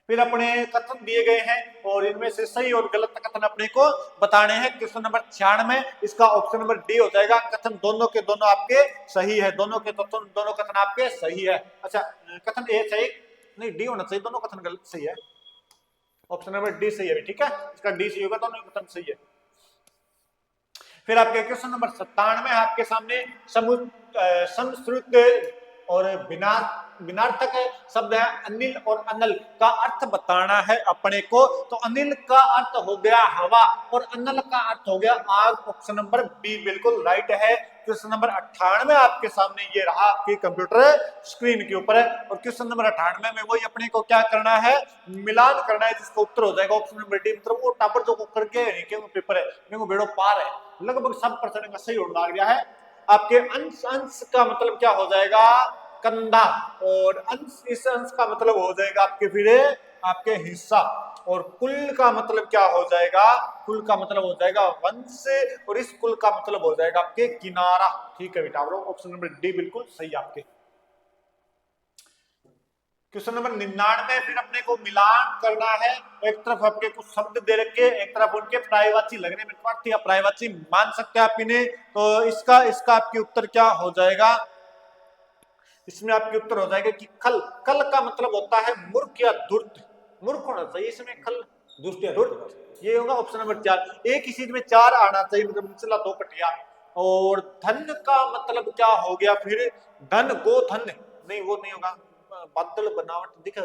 Speaker 1: फिर अपने कथन दिए गए हैं और इनमें से सही और गलत कथन अपने को बताने हैं। क्वेश्चन नंबर 96, इसका ऑप्शन नंबर डी हो जाएगा। कथन दोनों के दोनों आपके सही है, दोनों कथन आपके सही है। अच्छा, कथन ए सही नहीं, डी होना चाहिए, दोनों कथन गलत सही है। ऑप्शन नंबर डी सही है। ठीक है, इसका डी सही होगा, दोनों कथन सही है। फिर आपके क्वेश्चन नंबर 97 आपके सामने संस्कृत और बिनार्थक शब्द है। अनिल और अनल का अर्थ बताना है अपने को। तो अनिल का अर्थ हो गया हवा और अनल का अर्थ हो गया आग। ऑप्शन नंबर बी बिल्कुल राइट है। क्वेश्चन नंबर 98 आपके सामने ये रहा, आपकी कंप्यूटर स्क्रीन के ऊपर है। और क्वेश्चन नंबर 98 में वही अपने को क्या करना है, मिलान करना है, जिसका उत्तर हो जाएगा ऑप्शन नंबर डी। मतलब वो टापर जो करके पेपर है, मेरे को बेड़ो पार है, लगभग 100% का सही होने लग गया है। आपके अंश, अंश का मतलब क्या हो जाएगा, कंधा। और अंश, इस अंश का मतलब हो जाएगा आपके फिर आपके हिस्सा। और कुल का मतलब क्या हो जाएगा, कुल का मतलब हो जाएगा वंश। और इस कुल का मतलब हो जाएगा आपके किनारा। ठीक है बेटा, ऑप्शन नंबर डी बिल्कुल सही आपके। क्वेश्चन नंबर 99 फिर अपने को मिलान करना है। एक तरफ आपके कुछ शब्द दे रखे, एक तरफ उनके प्रायवाची लगने में प्रायवाची मान सकते हैं आप इन्हें। तो इसका आपके उत्तर क्या हो जाएगा, इसमें आपके उत्तर हो जाएगा कि खल। कल का मतलब होता है मूर्ख या धूर्त। मूर्ख होना चाहिए इसमें, खल दुष्ट या धूर्त, ये होगा ऑप्शन नंबर 4। एक ही चीज में 4 आना चाहिए, मतलब निचला 2 कटिया। और धन का मतलब क्या हो गया फिर, धन, गो धन नहीं, वो नहीं होगा। बादल बनावट दिखा,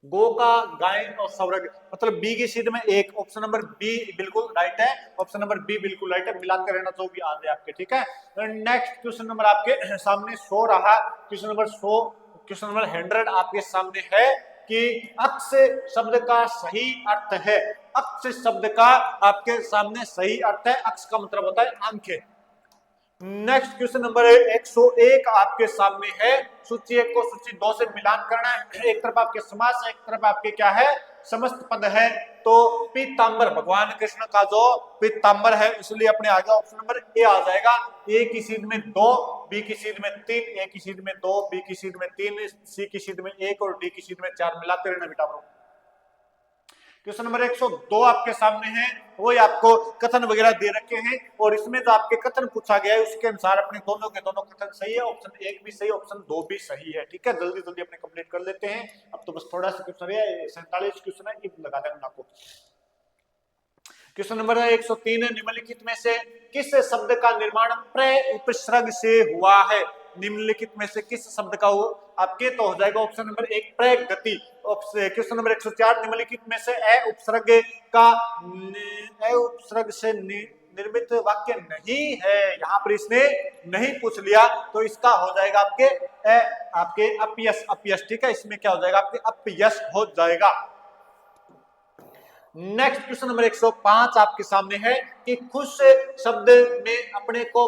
Speaker 1: गो का गाय और स्वर्ग, मतलब बी की सीध में 1। ऑप्शन नंबर बी बिल्कुल राइट है, ऑप्शन नंबर बी बिल्कुल राइट है। मिलान कर रहना जो भी आ जाए आपके। ठीक है, नेक्स्ट क्वेश्चन नंबर आपके सामने 100 रहा। क्वेश्चन नंबर 100, क्वेश्चन नंबर 100 आपके सामने है कि अक्ष शब्द का सही अर्थ है। अक्ष शब्द का आपके सामने सही अर्थ है, अक्ष का मतलब होता है आंखें। नेक्स्ट क्वेश्चन नंबर 101 आपके सामने है। सूची 1 को सूची 2 से मिलान करना है। एक तरफ आपके समास है, एक तरफ आपके क्या है, समस्त पद है। तो पीतांबर, भगवान कृष्ण का जो पीतांबर है, इसलिए अपने आगे ऑप्शन नंबर ए आ जाएगा। ए की सीध में 2, बी की सीध में 3, ए की सीध में 2, बी की सीध में 3, सी की सीध में 1 और डी की सीध में 4। मिलाते रहना बेटा। क्वेश्चन नंबर 102 आपके सामने है, वही आपको कथन वगैरह दे रखे हैं। और इसमें जो आपके कथन पूछा गया है उसके अनुसार अपने दोनों के दोनों कथन सही है। ऑप्शन 1 भी सही, ऑप्शन 2 भी सही है। ठीक है, जल्दी जल्दी अपने कंप्लीट कर लेते हैं। अब तो बस थोड़ा सा क्वेश्चन है, 47 क्वेश्चन है, लगा देना आपको। क्वेश्चन नंबर 103 निम्नलिखित में से किस शब्द का निर्माण प्र उपसर्ग से हुआ है। निम्नलिखित में से किस शब्द का आपके, तो हो जाएगा ऑप्शन नंबर 1 प्रगति। क्वेश्चन नंबर 104 निम्नलिखित में से अ उपसर्ग से निर्मित वाक्य नहीं है। यहाँ पर इसने नहीं पूछ लिया, तो इसका हो जाएगा आपके अपयश। अपयश, ठीक है, इसमें क्या हो जाएगा आपके अपयश हो जाएगा। नेक्स्ट क्वेश्चन नंबर 105 आपके सामने है कि खुश शब्द में अपने को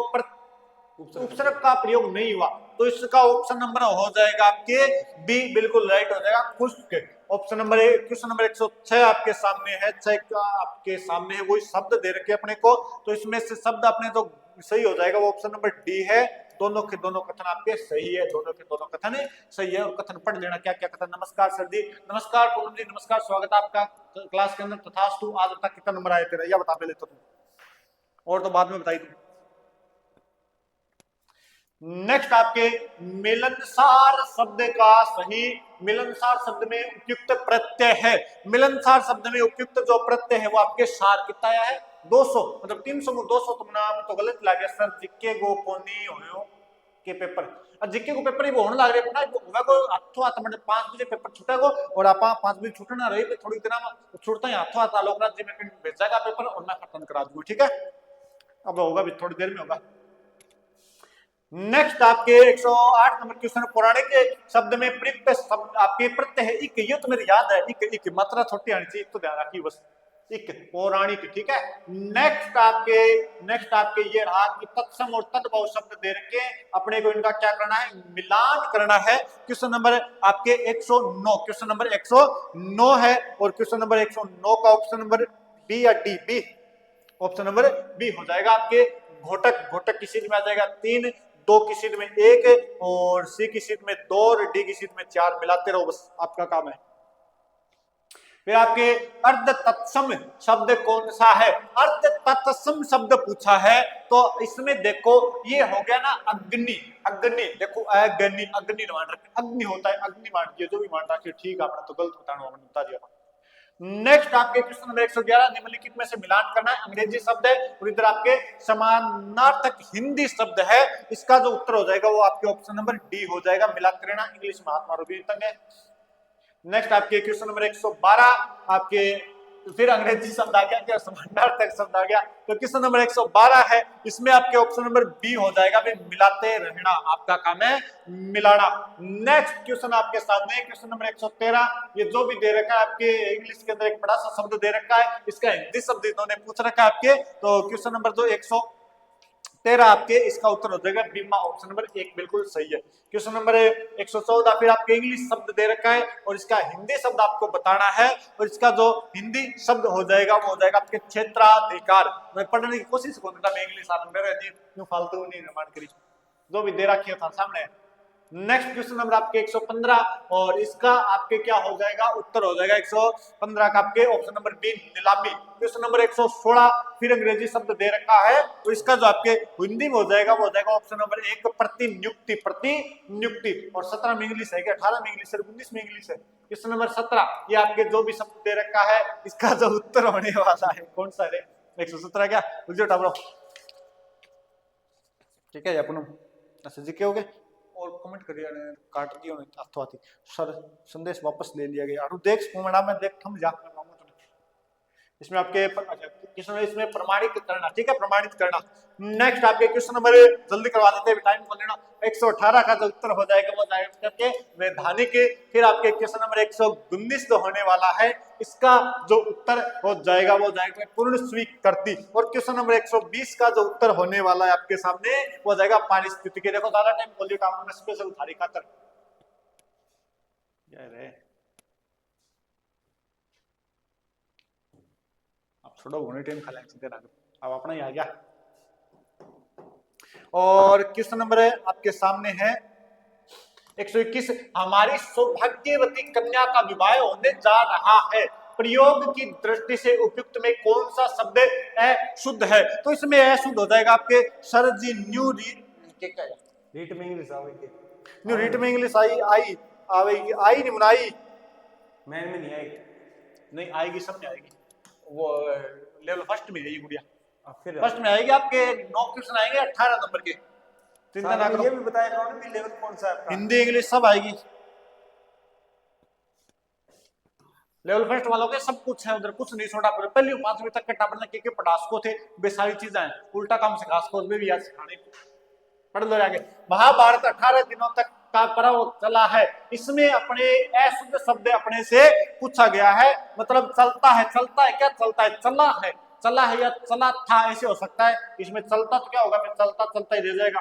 Speaker 1: उपसर्ग का प्रयोग नहीं हुआ, तो इसका ऑप्शन नंबर हो जाएगा आपके बी बिल्कुल राइट हो जाएगा, खुश्क। ऑप्शन नंबर क्वेश्चन नंबर 106 आपके सामने है। 6 का आपके सामने है, वही शब्द दे रखे अपने को, तो इसमें से शब्द अपने तो सही हो जाएगा, वो ऑप्शन नंबर डी है, दोनों के दोनों कथन आपके सही है, दोनों के दोनों कथन सही है। और कथन पढ़ लेना, क्या क्या कथन। नमस्कार सर जी, नमस्कार पूनम जी, नमस्कार, स्वागत है आपका क्लास के अंदर। तथास्तु, आज तक कितना नंबर आए तेरा, या बता पहले तो तुम, और तो बाद में बताई तुम। नेक्स्ट आपके मिलनसार शब्द का सही, मिलनसार शब्द में उपयुक्त प्रत्यय है। मिलनसार शब्द में उपयुक्त जो प्रत्यय है वो आपके सार कितना आया है, 200, मतलब 300 में 200 तुम नाम तो गलत लग गया सर। जिक्के गो कोनी होयो के पेपर, और जिक्के को पेपर ही वो होने लग रहे ना, वो को हाथों हाथ मतलब 5 बजे पेपर छूटेगो, और आप 5 बजे छूटना रही थोड़ी देर में छूटता ही हाथों हाथ लोकराज जी में भेजेगा पेपर, और मैं खत्म करा दूंगा, ठीक है। अब होगा भी थोड़ी देर में होगा। नेक्स्ट आपके 108 नंबर क्वेश्चन, पौराणिक शब्द में प्रयुक्त शब्द आपके प्रत्यय है इक, ये तो मेरे याद है, इक इक मात्रा छोटी आनी चाहिए, तो ध्यान रखिए बस, इक पौराणिक, ठीक है। नेक्स्ट आपके ये रहा कि तत्सम और तद्भव शब्द दे रखे, अपने को इनका क्या करना है, मिलान करना है। क्वेश्चन नंबर आपके 109, क्वेश्चन नंबर 109 है, और क्वेश्चन नंबर 109 का ऑप्शन नंबर बी या D, B, option number B हो जाएगा आपके। घोटक, घोटक की सीट में आ जाएगा 3, 2 की सीट में 1, और सी की सीट में 2, और डी की सीट में 4, मिलाते रहो बस, आपका काम है। फिर आपके अर्ध तत्सम शब्द कौन सा है, अर्ध तत्सम शब्द पूछा है, तो इसमें देखो ये हो गया ना अग्नि, अग्नि देखो अग्नि, अग्नि मान रखे, अग्नि होता है, अग्नि मान दिया, जो भी मान रखे ठीक है, आपने तो गलत बता दिया। नेक्स्ट आपके क्वेश्चन नंबर 111, निम्नलिखित में से मिलान करना है, अंग्रेजी शब्द है और इधर आपके समानार्थक हिंदी शब्द है, इसका जो उत्तर हो जाएगा वो आपके ऑप्शन नंबर डी हो जाएगा, मिलान करना, इंग्लिश में हाथ मारो भी तंग है। नेक्स्ट आपके क्वेश्चन नंबर 112 आपके फिर अंग्रेजी शब्द आ गया, क्या समानार्थक शब्द आ गया, तो क्वेश्चन नंबर 112 है, इसमें आपके ऑप्शन नंबर बी हो जाएगा, मिलाते रहना, आपका काम है मिलाना। नेक्स्ट क्वेश्चन आपके सामने क्वेश्चन नंबर 113, ये जो भी दे रखा है आपके इंग्लिश के अंदर एक बड़ा सा शब्द दे रखा है, इसका हिंदी शब्द इन्होंने पूछ रखा है आपके, तो क्वेश्चन नंबर जो 113 आपके, इसका उत्तर हो जाएगा बीमा, ऑप्शन नंबर 1 बिल्कुल सही है। क्वेश्चन नंबर 114 फिर आपके इंग्लिश शब्द दे रखा है और इसका हिंदी शब्द आपको बताना है, और इसका जो हिंदी शब्द हो जाएगा वो हो जाएगा आपके क्षेत्राधिकार। मैं पढ़ने की कोशिश करूंगा, मैं इंग्लिश क्यों फालतू नहीं निर्माण करी, जो भी दे रखी है सामने। नेक्स्ट क्वेश्चन नंबर आपके 115, और इसका आपके क्या हो जाएगा, उत्तर हो जाएगा 115 का आपके ऑप्शन नंबर बी नीलामी। क्वेश्चन नंबर 116 फिर अंग्रेजी शब्द दे रखा है, तो इसका जो आपके हिंदी में हो जाएगा वो हो जाएगा ऑप्शन नंबर 1 प्रतिनियुक्ति, प्रतिनियुक्ति। और 17 में इंग्लिश है क्या, 18 में इंग्लिश है, 19 में इंग्लिश है। क्वेश्चन नंबर 17, ये आपके जो भी शब्द दे रखा है इसका जो उत्तर होने वाला है कौन सा है, 117 क्या, ठीक है अपन अच्छा जी क्या हो गए, और कमेंट करिए, काट दियो हाथों हाथी सर, संदेश वापस ले लिया गया, देख मैडम मैं देख थम जा, इसमें आपके क्वेश्चन इसमें प्रमाणित करना, ठीक है, प्रमाणित करना। नेक्स्ट आपके क्वेश्चन नंबर जल्दी करवा देते हैं, टाइम को लेना, 118 का जो उत्तर हो जाएगा वो करके वैधानिक। फिर आपके क्वेश्चन नंबर 119 जो होने वाला है, इसका जो उत्तर हो जाएगा वो जाएगा पूर्ण स्वीकृति। और क्वेश्चन नंबर 120 का जो उत्तर होने वाला है आपके सामने वो जाएगा पारिस्थितिकी। देखो ज्यादा टाइम बोल दिया, काम में स्पेशल उठारी खातर छोड़ो होने टाइम खा लेंगे, अब अपना ही आ गया। और क्वेश्चन नंबर आपके सामने है 121, हमारी सौभाग्यवती कन्या का विवाह होने जा रहा है, प्रयोग की दृष्टि से उपयुक्त में कौन सा शब्द अशुद्ध है, तो इसमें अशुद्ध हो जाएगा आपके सर जी न्यू
Speaker 3: रीट में इंग्लिश आवेगी,
Speaker 1: न्यू रीट में इंग्लिश आई आवेगी, आई नहीं बनाई,
Speaker 3: मैन में नहीं आएगी,
Speaker 1: नहीं आएगी, सब में आएगी, वो लेवल फर्स्ट में है ये गुड़िया,
Speaker 3: फिर
Speaker 1: फर्स्ट में आएगी आपके 9 क्वेश्चन आएंगे 18 नंबर के, चिंता ना करो,
Speaker 3: ये भी बताया भी लेवल कौन सा है,
Speaker 1: हिंदी इंग्लिश सब आएगी, लेवल फर्स्ट वालों के सब कुछ है उधर, कुछ नहीं छोड़ा, पहली 5वीं तक के टाबर के पढ़ासको थे, वे सारी चीजें हैं, उल्टा काम सिखासको में भी याद सिखाने पढ़ लो आगे। महाभारत 18 दिनों तक का पर्व चला है, इसमें अपने अशुद्ध शब्द अपने से पूछा गया है, मतलब चलता है, चलता है क्या, चलता है, चला है या चला था, ऐसे हो सकता है, इसमें चलता तो क्या होगा, फिर चलता चलता ही रह जाएगा।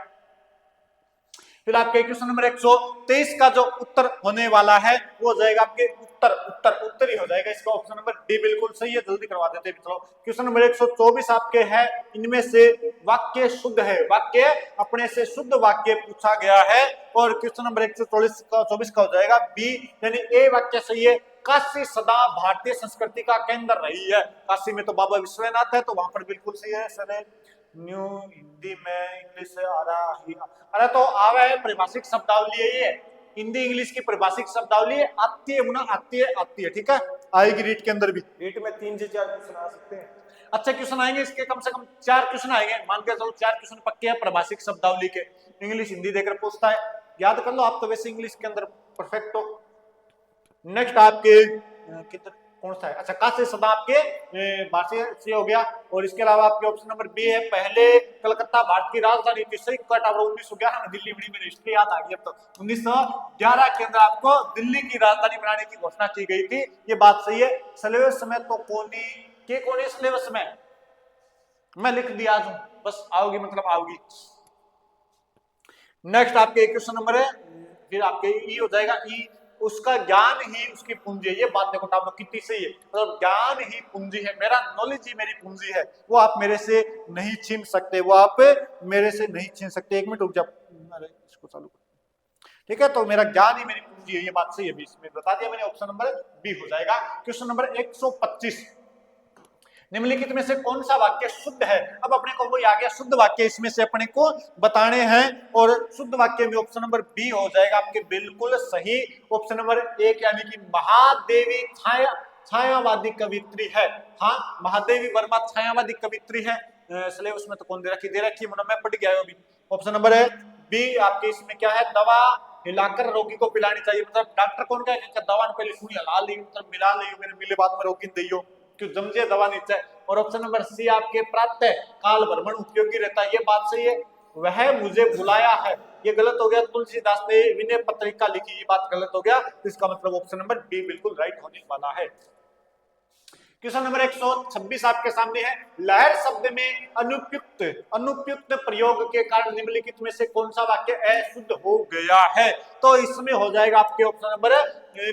Speaker 1: फिर आपके क्वेश्चन नंबर 123 का जो उत्तर होने वाला है वो हो जाएगा आपके उत्तर ही हो जाएगा इसका। ऑप्शन नंबर डी बिल्कुल सही है, जल्दी करवा देते हैं मित्रों। क्वेश्चन नंबर 124 आपके है, इनमें से वाक्य शुद्ध है, वाक्य अपने से शुद्ध वाक्य पूछा गया है। और क्वेश्चन नंबर 124 का हो जाएगा बी, यानी ए वाक्य सही है। काशी सदा भारतीय संस्कृति का केंद्र रही है। काशी में तो बाबा विश्वनाथ है, तो वहां पर बिल्कुल सही है सर। न्यू हिंदी में इंग्लिश से आ रहा है, अरे तो आवे है, परिभाषिक शब्दावली है ये, हिंदी इंग्लिश की परिभाषिक शब्दावली आती है मुना, आती है, ठीक है, आएगी रीट के अंदर भी।
Speaker 3: रीट में 3 से 4 क्वेश्चन आ सकते हैं।
Speaker 1: अच्छा क्वेश्चन आएंगे इसके, कम से कम 4 क्वेश्चन आएंगे, मान के चलो 4 क्वेश्चन पक्के हैं परिभाषिक शब्दावली के। इंग्लिश हिंदी देकर पूछता है, याद कर लो, आप तो वैसे इंग्लिश के अंदर परफेक्ट हो। नेक्स्ट आपके कितने कौन सा है, अच्छा काशी सदा आपके भारतीय से हो गया। और इसके अलावा आपके ऑप्शन नंबर बी है, पहले कलकत्ता भारत की राजधानी थी, सही कट। 1911 में दिल्ली बड़ी, मेरी हिस्ट्री याद आ गई अब तो। 1911 के अंदर आपको दिल्ली की राजधानी बनाने की घोषणा की गई थी, ये बात सही है। सिलेबस में तो कोनी सिलेबस में मैं लिख दिया आज, बस आओगी मतलब आओगी। नेक्स्ट आपके क्वेश्चन नंबर है, फिर आपके ई हो जाएगा, ई उसका ज्ञान ही उसकी पूंजी है। ये बात देखो आप लोग कितनी सही है, मतलब ज्ञान ही पूंजी है, मेरा नॉलेज ही मेरी पूंजी है, वो आप मेरे से नहीं छीन सकते, वो आप मेरे से नहीं छीन सकते। 1 मिनट रुक जा, अरे इसको चालू कर, ठीक है। तो मेरा ज्ञान ही मेरी पूंजी है, ये बात सही है, इसमें बता दिया मैंने, ऑप्शन नंबर बी हो जाएगा। क्वेश्चन नंबर 125, निम्नलिखित में से कौन सा वाक्य शुद्ध है। अब अपने को वो आ गया शुद्ध वाक्य, इसमें से अपने को बताने हैं, और शुद्ध वाक्य में ऑप्शन नंबर बी हो जाएगा आपके बिल्कुल सही। ऑप्शन नंबर 1 यानी कि महादेवी छायावादी कवित्री है। हाँ, महादेवी वर्मा छायावादी कवित्री है। सिलेबस में तो कौन दे रखी मैं पढ़ गया अभी। ऑप्शन नंबर है बी आपके, इसमें क्या है, दवा हिलाकर रोगी को पिलानी चाहिए, मतलब डॉक्टर कौन कहेगा दवा पहले सुनी हला ली, मतलब मिला ली मेरे मिले बाद में रोगी दियो क्यों जमजे दवा नीचे। और ऑप्शन नंबर सी आपके प्रातः काल भ्रमण उपयोगी रहता है, ये बात सही है। वह मुझे बुलाया है, ये गलत हो गया, तुलसीदास ने विनय पत्रिका लिखी, ये बात गलत हो गया, तो इसका मतलब ऑप्शन नंबर बी बिल्कुल राइट होने वाला है। क्वेश्चन नंबर 126 आपके सामने है, लहर शब्द में अनुपयुक्त प्रयोग के कारण निम्नलिखित में से कौन सा वाक्य अशुद्ध हो गया है। तो इसमें हो जाएगा आपके ऑप्शन नंबर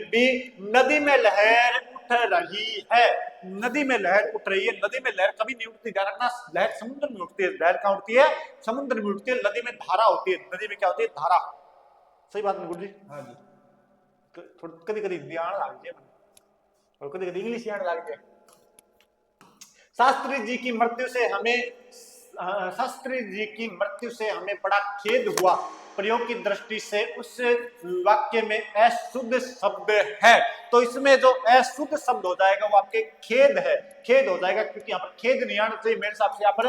Speaker 1: बी, नदी में लहर उठ रही है। नदी में लहर उठ रही है, नदी में लहर कभी नहीं उठती, ध्यान रखना, लहर समुद्र में उठती है। लहर कहां उठती है, समुद्र में उठती है। नदी में धारा होती है, नदी में क्या होती है, धारा। सही बात है गुरु जी, हाँ जी। कभी कभी ध्यान लग जाए और कभी कभी इंग्लिश याद लग जाए। शास्त्री जी की मृत्यु से हमें बड़ा खेद हुआ, प्रयोग की दृष्टि से उस वाक्य में अशुद्ध शब्द है, तो इसमें जो अशुद्ध शब्द हो जाएगा वो आपके खेद है, खेद हो जाएगा, क्योंकि यहाँ पर खेद नहीं आना चाहिए, मेरे हिसाब से यहाँ पर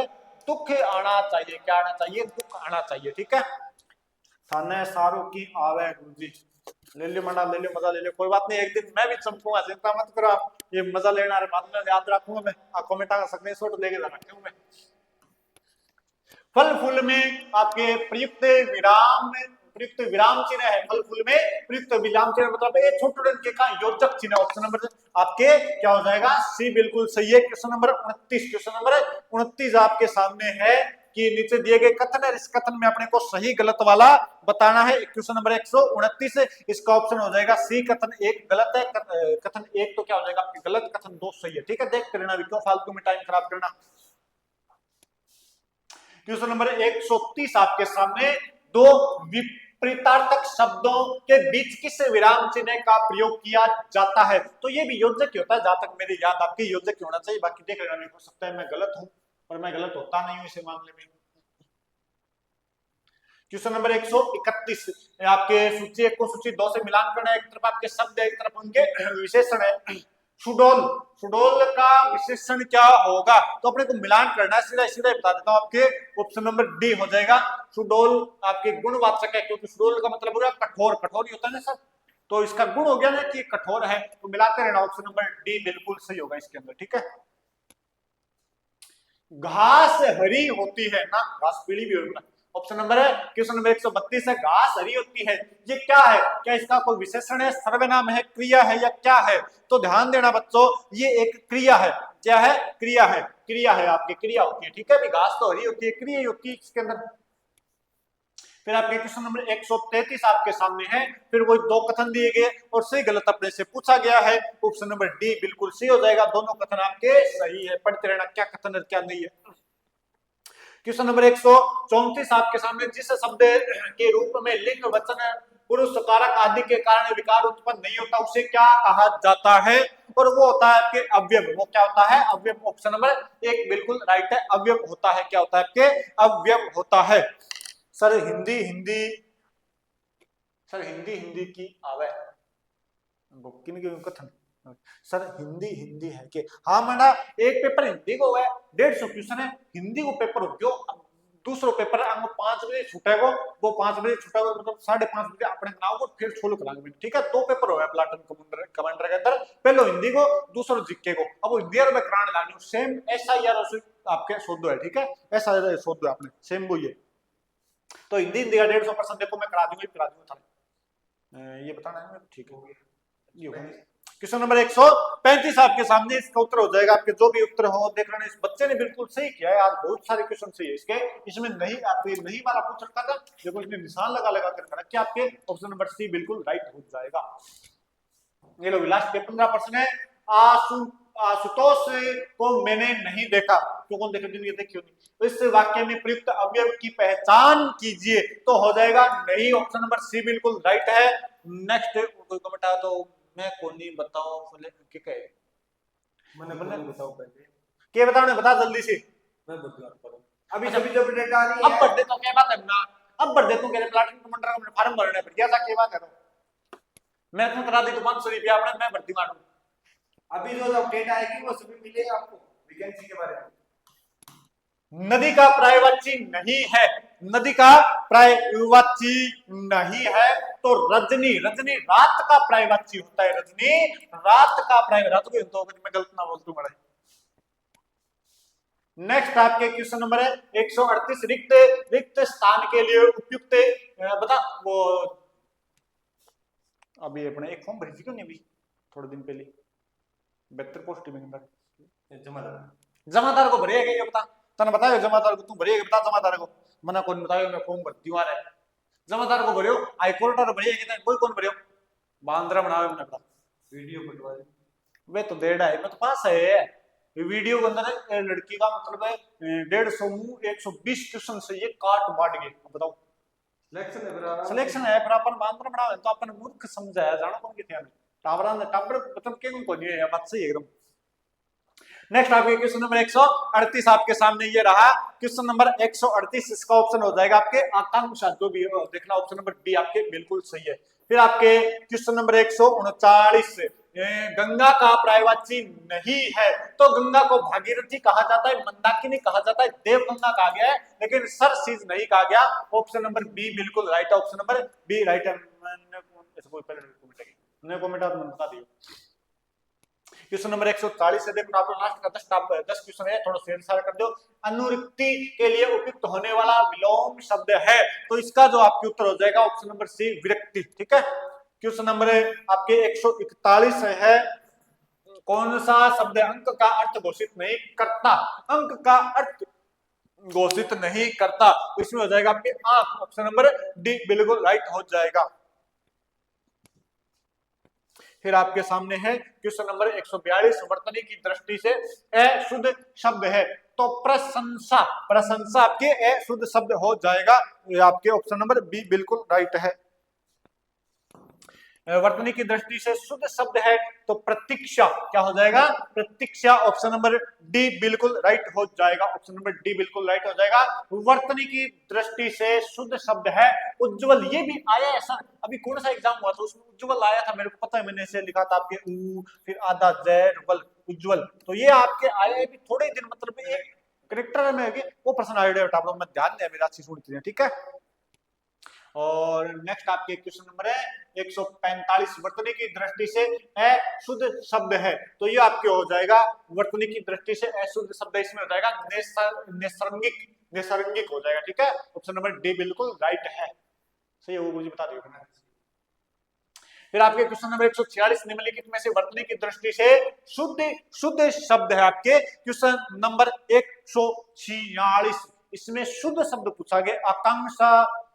Speaker 1: दुख आना चाहिए। क्या आना चाहिए, दुख आना चाहिए, ठीक है। थाने सारों की आवे गुरु जी, ले लो मंडा, ले लो मजा ले लो, कोई बात नहीं, एक दिन मैं भी चमकूंगा, चिंता मत करो आप, ये मजा लेना है, बाद में याद रखूंगा मैं, आपको कमेंट का सकने शॉट लेके जा रखूंगा मैं। फल फूल में आपके प्रयुक्त विराम चिन्ह है, फल फूल में प्रयुक्त विराम चिन्ह मतलब ये छोटे के का योजक चिन्ह। ऑप्शन नंबर आपके क्या हो जाएगा, सी बिल्कुल सही है। क्वेश्चन नंबर 29 आपके सामने है कि नीचे दिए गए कथन है, इस कथन में अपने को सही गलत वाला बताना है। क्वेश्चन नंबर 129, इसका ऑप्शन हो जाएगा सी, कथन 1 गलत है, कथन 1 तो क्या हो जाएगा आपकी गलत, कथन 2 सही है, ठीक है। देखते रहना, क्यों फालतू में टाइम खराब करना। क्वेश्चन नंबर 130 आपके सामने, दो विपरीतार्थक शब्दों के बीच किस विराम चिन्ह का प्रयोग किया जाता है। तो ये भी योजक ही होता है, जहां तक मेरी याद आपकी योजक ही होना चाहिए, बाकी देख लेना, हो सकता है मैं गलत हूं, और मैं गलत होता नहीं हूं इस मामले में। क्वेश्चन नंबर 131 आपके सूची 1 को सूची 2 से मिलान करना है, एक तरफ आपके शब्द है, एक तरफ उनके विशेषण है। सुडोल का विशेषण क्या होगा, तो अपने को मिलान करना है, सीधा बता देता हूं, आपके ऑप्शन नंबर डी हो जाएगा। सुडोल आपके गुणवाचक है, क्योंकि सुडोल का मतलब होगा कठोर, कठोर ही होता है ना सर, तो इसका गुण हो गया ना कि कठोर है, तो मिलाते रहना, ऑप्शन नंबर डी बिल्कुल सही होगा इसके अंदर, ठीक है। घास हरी होती है ना, घास पीली भी होगी, ऑप्शन नंबर है क्वेश्चन नंबर 132 है, घास हरी होती है, ये क्या है, क्या इसका कोई विशेषण है, सर्वनाम है, क्रिया है, या क्या है। तो ध्यान देना बच्चों, ये एक क्रिया है, क्या है, क्रिया है, क्रिया है, आपकी क्रिया होती है, ठीक है। घास तो हरी होती है, क्रिया होती है इसके अंदर। फिर आपके क्वेश्चन नंबर 133 आपके सामने है। फिर वही दो कथन दिए गए और सही गलत अपने से पूछा गया है। ऑप्शन नंबर डी बिल्कुल सही हो जाएगा, दोनों कथन आपके सही है। पढ़ते रहना क्या कथन है क्या नहीं है। क्वेश्चन नंबर 134 आपके सामने, जिस शब्द के रूप में लिंग वचन पुरुष कारक आदि के कारण विकार उत्पन्न नहीं होता उसे क्या कहा जाता है, और वो होता है आपके अवयव। वो क्या होता है? अवयव। ऑप्शन नंबर एक बिल्कुल राइट है, अवयव होता है। क्या होता है आपके? अवयव होता है। सर हिंदी हिंदी की आवे किन के कथन सर हिंदी है कि हाँ मना एक पेपर हिंदी को है 150 क्वेश्चन है, हिंदी को पेपर हो गयो। दूसरो पेपर अंग 5 बजे छूटेगो, वो 5 बजे छूटेगो मतलब 5:30 बजे अपने बनाओगे फिर 6 कलाक। ठीक है, 2 पेपर हो गया प्लाटन कमांडर के अंदर, पहलो हिंदी को दूसरो जीके को। अब हिंदी में कराने लानी सेम ऐसा यार आपके शोधो है। ठीक है, ऐसा शोधो आपने सेम वो ये तो हिंदी का 150% देखो मैं करा दूंगा ये बताना है। ठीक है, ये क्वेश्चन नंबर 135 आपके सामने, इसका उत्तर हो जाएगा आपके जो भी उत्तर हो। देख रहे हैं इस बच्चे ने बिल्कुल सही किया है, आज बहुत सारे क्वेश्चन सही है इसके। इसमें नहीं आपके नहीं वाला पूछ सकता था, देखो इसने निशान लगा लगा कर रखा है। आपके ऑप्शन नंबर सी बिल्कुल राइट हो जाएगा। ये लो लास्ट पे 15% है। आशुतोष को मैंने नहीं देखा, क्यों कौन देखे ये देखियो नहीं। तो इस वाक्य में प्रयुक्त अवयव की पहचान कीजिए, तो हो जाएगा नहीं। ऑप्शन नंबर सी बिल्कुल राइट है। नेक्स्ट कोई कमेंट आया तो मैं कौन नहीं बताऊं के कहे
Speaker 3: मैंने बताओ पहले
Speaker 1: के बताओ बता जल्दी से।
Speaker 3: मैं बता करूं
Speaker 2: अभी सभी जो डेटा आ रही
Speaker 1: अब बढ़ दे तो क्या बात है ना, अब बढ़ दे तो मेरे प्लाटून कमांडर का फॉर्म भरना है क्या क्या बात है तो मैं तो करा दी तो 500 रुपया अपने मैं भर्ती मारूं।
Speaker 2: अभी जो अपडेट आएगी वो सभी मिलेगा आपको वैकेंसी के बारे में।
Speaker 1: नदी का पर्यायवाची नहीं है, नदी का पर्यायवाची नहीं है तो रजनी, रजनी रात का पर्यायवाची होता है। रजनी रात का पर्याय रात को तो मैं गलत ना बोल दूं। नेक्स्ट आपके क्वेश्चन नंबर है 138, रिक्त स्थान के लिए उपयुक्त बता वो अभी अपने एक फॉर्म भरी थी क्यों नहीं अभी थोड़े दिन पहले 72 पोस्ट में जमादार को भरिएगा ये बता, तने बताया जमादार को तू भरिएगा बता, जमादार को मना कौन बतायो मैं फॉर्म भरती हूं आ रहा है। जमादार को भरियो हाई कोर्ट और भरिएगा कोई कौन भरियो बांद्रा बनावे मैंने बता
Speaker 3: वीडियो कटवा दे
Speaker 1: वे तो डेढ़ है मैं तो पास है। वीडियो के अंदर लड़की का मतलब है 150 120 क्वेश्चन से ये काट बांट गए। बताओ सिलेक्शन है फिर अपन बांद्रा बनावे तो अपन मूर्ख समझाया जाना कौन के थे टावरा टावर मतलब के कौन नहीं है बात सही एकदम। नेक्स्ट आपके क्वेश्चन नंबर 138 आपके सामने ये रहा। क्वेश्चन नंबर 138 इसका ऑप्शन हो जाएगा आपके आकांक्षा, जो भी देखना ऑप्शन नंबर डी आपके बिल्कुल सही है। फिर आपके क्वेश्चन नंबर 139, गंगा का पर्यायवाची नहीं है तो गंगा को भागीरथी कहा जाता है, मंदाकिनी कहा जाता है, देवगंगा कहा गया है, लेकिन सरसीज नहीं कहा गया। ऑप्शन नंबर बी बिल्कुल राइट है। ऑप्शन नंबर बी राइट है। बता दियो क्वेश्चन नंबर 140 है। देखो आप लास्ट का 10 क्वेश्चन है, थोड़ा शेयर सारा कर दो। अनुरिक्ति के लिए उपयुक्त होने वाला विलोम शब्द है तो इसका जो आपके उत्तर हो जाएगा ऑप्शन नंबर सी विरक्ति। ठीक है, क्वेश्चन नंबर आपके 141 है। कौन सा शब्द अंक का अर्थ घोषित नहीं करता? अंक का अर्थ घोषित नहीं करता तो इसमें हो जाएगा आपके आंख। ऑप्शन नंबर डी बिल्कुल राइट हो जाएगा। फिर आपके सामने है क्वेश्चन नंबर 142, वर्तनी की दृष्टि से अशुद्ध शब्द है तो प्रशंसा, प्रशंसा आपके अशुद्ध शब्द हो जाएगा। ये आपके ऑप्शन नंबर बी बिल्कुल राइट है। वर्तनी की दृष्टि से शुद्ध शब्द है तो प्रतीक्षा क्या हो जाएगा? प्रतीक्षा। ऑप्शन नंबर डी बिल्कुल राइट हो जाएगा। ऑप्शन नंबर डी बिल्कुल राइट हो जाएगा। वर्तनी की दृष्टि से शुद्ध शब्द है उज्जवल। ये भी आया है सर, अभी कौन सा एग्जाम हुआ था उसमें उज्जवल आया था, मेरे को पता है, मैंने ऐसे लिखा था आपके ऊ फिर आधा जैड बल उज्जवल, तो ये आपके आया है थोड़े दिन मतलब एक करेक्टर में वो प्रश्न आया मैं ध्यान दिया मेरा अच्छी सुनती है। ठीक है, और नेक्स्ट आपके क्वेश्चन नंबर है 145, वर्तनी की दृष्टि से अशुद्ध शब्द है तो ये आपके हो जाएगा वर्तनी की दृष्टि से अशुद्ध शब्द, इसमें हो जाएगा नैसर्गिक, नैसर्गिक हो जाएगा। ठीक है, ऑप्शन नंबर डी बिल्कुल राइट है। सही है, वो मुझे बता दियो। फिर आपके क्वेश्चन नंबर 146, निम्नलिखित में से वर्तनी की दृष्टि से शुद्ध शब्द है आपके क्वेश्चन नंबर 146, इसमें शुद्ध शब्द पूछा गया। आकांक्षा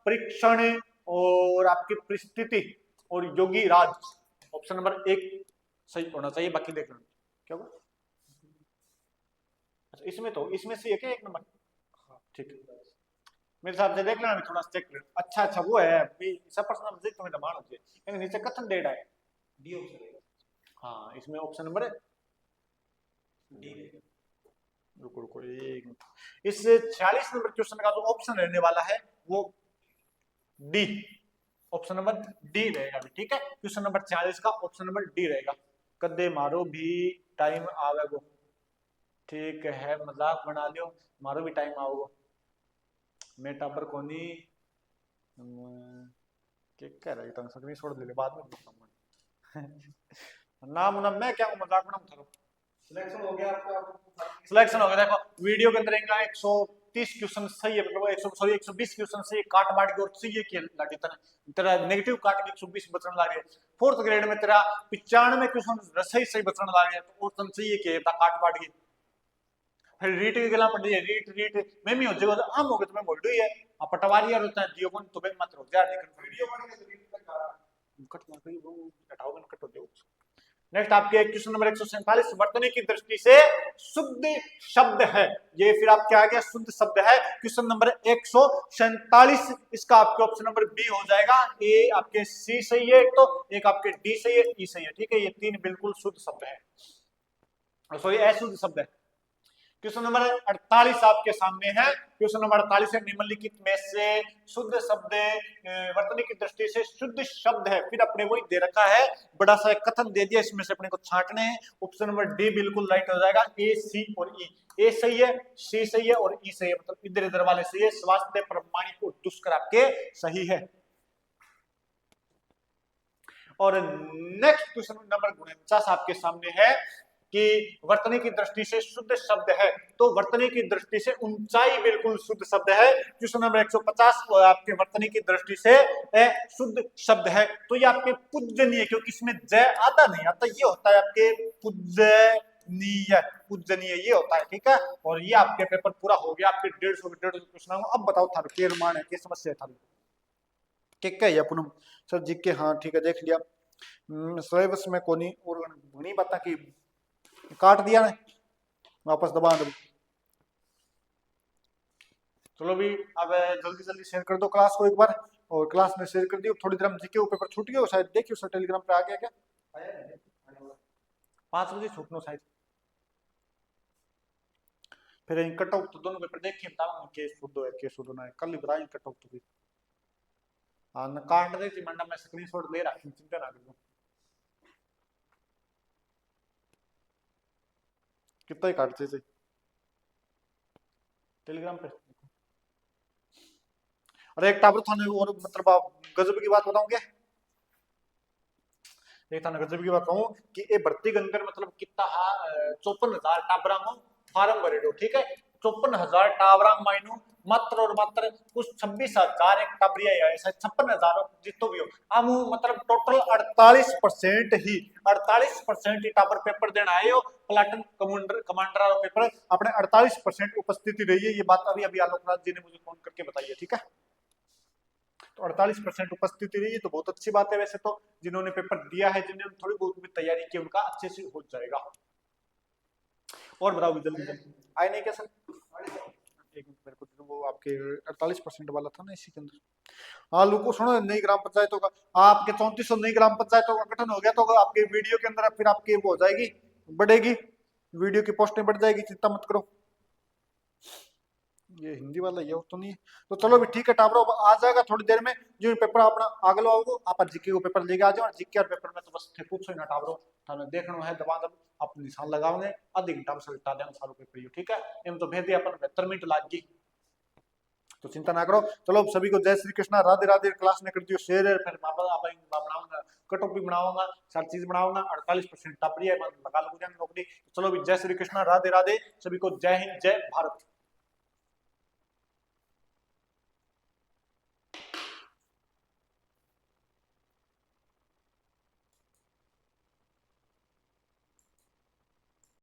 Speaker 1: परीक्षण और आपकी परिस्थिति और योगी राज। ऑप्शन नंबर 1 सही होना चाहिए, बाकी देख लेना क्या होगा। अच्छा इसमें तो इसमें से एक है 1 नंबर, ठीक है मेरे हिसाब से देख लेना, थोड़ा चेक कर। अच्छा वो है सब पर्सनल विजिट तुम्हें दबाना होती है, नीचे कथन डेट है
Speaker 3: डी ऑप्शन है।
Speaker 1: हाँ इसमें ऑप्शन नंबर
Speaker 3: डी
Speaker 1: रुको रुको एक मिनट। इस 46 नंबर क्वेश्चन का जो ऑप्शन रहने वाला है वो डी, ऑप्शन नंबर डी रहेगा, ठीक है। क्वेश्चन नंबर 46 का ऑप्शन नंबर डी रहेगा। कदे मारो भी टाइम आवेगो, ठीक है मजाक बना लियो, मारो भी टाइम आओगे, मैं टाबर कोनी के कह रहा है सकनी छोड़ ले बाद में नाम ना मैं क्या मजाक बना उठा।
Speaker 3: सिलेक्शन हो गया आपका,
Speaker 1: सिलेक्शन हो गया। देखो वीडियो के अंदर इनका 130 क्वेश्चन सही है, मतलब 120 क्वेश्चन सही काट मार के और सही के लगे तेरा नेगेटिव काट के 120 बचने लगे। फोर्थ ग्रेड में तेरा 95 क्वेश्चन सही बचने लगे, तो और तन सही के काट पाट के फिर रीट के गला पड़ जाए, रीट मैं भी हो जाएगा आम हो गया, तुम्हें बोल रही है आप पटवारी यार होता है जियो को तो मत हो जा, लेकिन
Speaker 3: वीडियो बन के रीड तक आ रहा
Speaker 1: कट मार के वो हटाओ कट हो जाओ। नेक्स्ट आपके क्वेश्चन नंबर 147 वर्तनी की दृष्टि से शुद्ध शब्द है, ये फिर आपके आ गया शुद्ध शब्द है। क्वेश्चन नंबर 147 इसका आपके ऑप्शन नंबर बी हो जाएगा। ए आपके सी सही है, तो एक आपके डी सही है, ई सही है, ठीक है। ये 3 बिल्कुल शुद्ध शब्द है, सॉरी अशुद्ध शब्द है। क्वेश्चन नंबर 48 आपके सामने है। क्वेश्चन नंबर 48 है निम्नलिखित में से शुद्ध शब्द वर्तनी की दृष्टि से शुद्ध शब्द है, फिर अपने वही दे रखा है बड़ा सा कथन दे दिया, इसमें से अपने को छांटने हैं। ऑप्शन नंबर डी बिल्कुल राइट हो जाएगा। ए सी और ई, ए सही है, सी सही है और ई सही है, मतलब इधर इधर वाले सही है। स्वास्थ्य प्रमाणिक और दुष्कर आपके सही है। और नेक्स्ट क्वेश्चन नंबर 49 आपके सामने है कि वर्तनी की दृष्टि से शुद्ध शब्द है, तो वर्तनी की दृष्टि से ऊंचाई बिल्कुल शुद्ध शब्द है। क्वेश्चन नंबर 150 आपके वर्तनी की दृष्टि से शुद्ध शब्द है, तो ये आपके पूजनीय, क्योंकि इसमें जय आधा नहीं आता, ये होता है आपके पूजनीय, पूजनीय ये होता है, ठीक है। और ये आपके पेपर पूरा हो गया, आपके 150 क्वेश्चन। अब बताओ थारो के मान है, के समस्या थारो के है पुनः सर जी के, हाँ ठीक है देख लिया। सिलेबस में कोनी और घनी बात की काट दिया ने वापस दबा दो। चलो भी अब जल्दी जल्दी शेयर कर दो क्लास को एक बार, और क्लास में शेयर कर दियो। थोड़ी देर हम जीके पेपर छूट गया शायद, देखियो सर टेलीग्राम पे आ गया क्या, 5 बजे छूटनो शायद। फिर कट ऑफ तो दोनों पेपर देखिए बताऊंगा के शुद्ध है के शुद्ध ना है, कल ही बताएंगे कट ऑफ तो भी। हां न काट दे थी मंडा, मैं स्क्रीनशॉट ले रखी, चिंता ना करो। कितना ही काटते थे टेलीग्राम पे। अरे एक टाबर थाने और मतलब गजब की बात बताऊं क्या, एक थाने गजब की बात कहूं कि ये भर्ती के अंदर मतलब कितना 54,000 टाबरा में फार्म भरे दो, ठीक है। 54,000 टाबरा माइनू मात्र और मात्र कुछ 26,000 एक टाबरिया है, ऐसा 56,000 जितो भी हो हम मतलब टोटल 48% ही 48% ही टाबर पेपर देना है। यो प्लाटून कमांडर वाला पेपर अपने 48% उपस्थिति रही है, ये बात अभी अभी आलोक राज जी ने मुझे फोन करके बताई है, ठीक है। तो 48% उपस्थिति रही है, तो बहुत अच्छी बात है। वैसे तो जिन्होंने पेपर दिया है, जिन्होंने थोड़ी बहुत भी तैयारी की, उनका अच्छे से हो जाएगा। और बताओ जल्दी जल्दी आए नहीं क्या सर, एक मिनट मेरे को वो आपके 48% वाला था ना इसी के अंदर। हाँ लोगों सुनो, नई ग्राम पंचायतों का आपके 3400 नई ग्राम पंचायतों का गठन हो गया, तो आपके वीडियो के अंदर फिर आपकी वो हो जाएगी, बढ़ेगी वीडियो की पोस्टें बढ़ जाएगी, चिंता मत करो। ये हिंदी वाला ये तो नहीं है, तो चलो भी ठीक है टाबरो आ जाएगा थोड़ी देर में। जो पेपर अपना आगे लो आओगे आप जीके को पेपर लेके आ जाओ, और जीके और पेपर में तो बस थे पूछो ना टाबरो, थाने देखना है दबा दब आप निशान लगाओगे, आधे घंटा में सलटा देंगे सारो पेपर, ठीक है। एम तो भेज दिया अपन 72 मिनट लाग गई, तो चिंता ना करो। चलो सभी को जय श्री कृष्णा, राधे राधे। क्लास में कर दियो शेयर, फिर बनाऊंगा कट ऑफ भी बनाऊंगा, सारी चीज बनाऊंगा। 48% टापरी है लगा लो नौकरी। चलो भी जय श्री कृष्णा, राधे राधे, सभी को जय हिंद, जय भारत।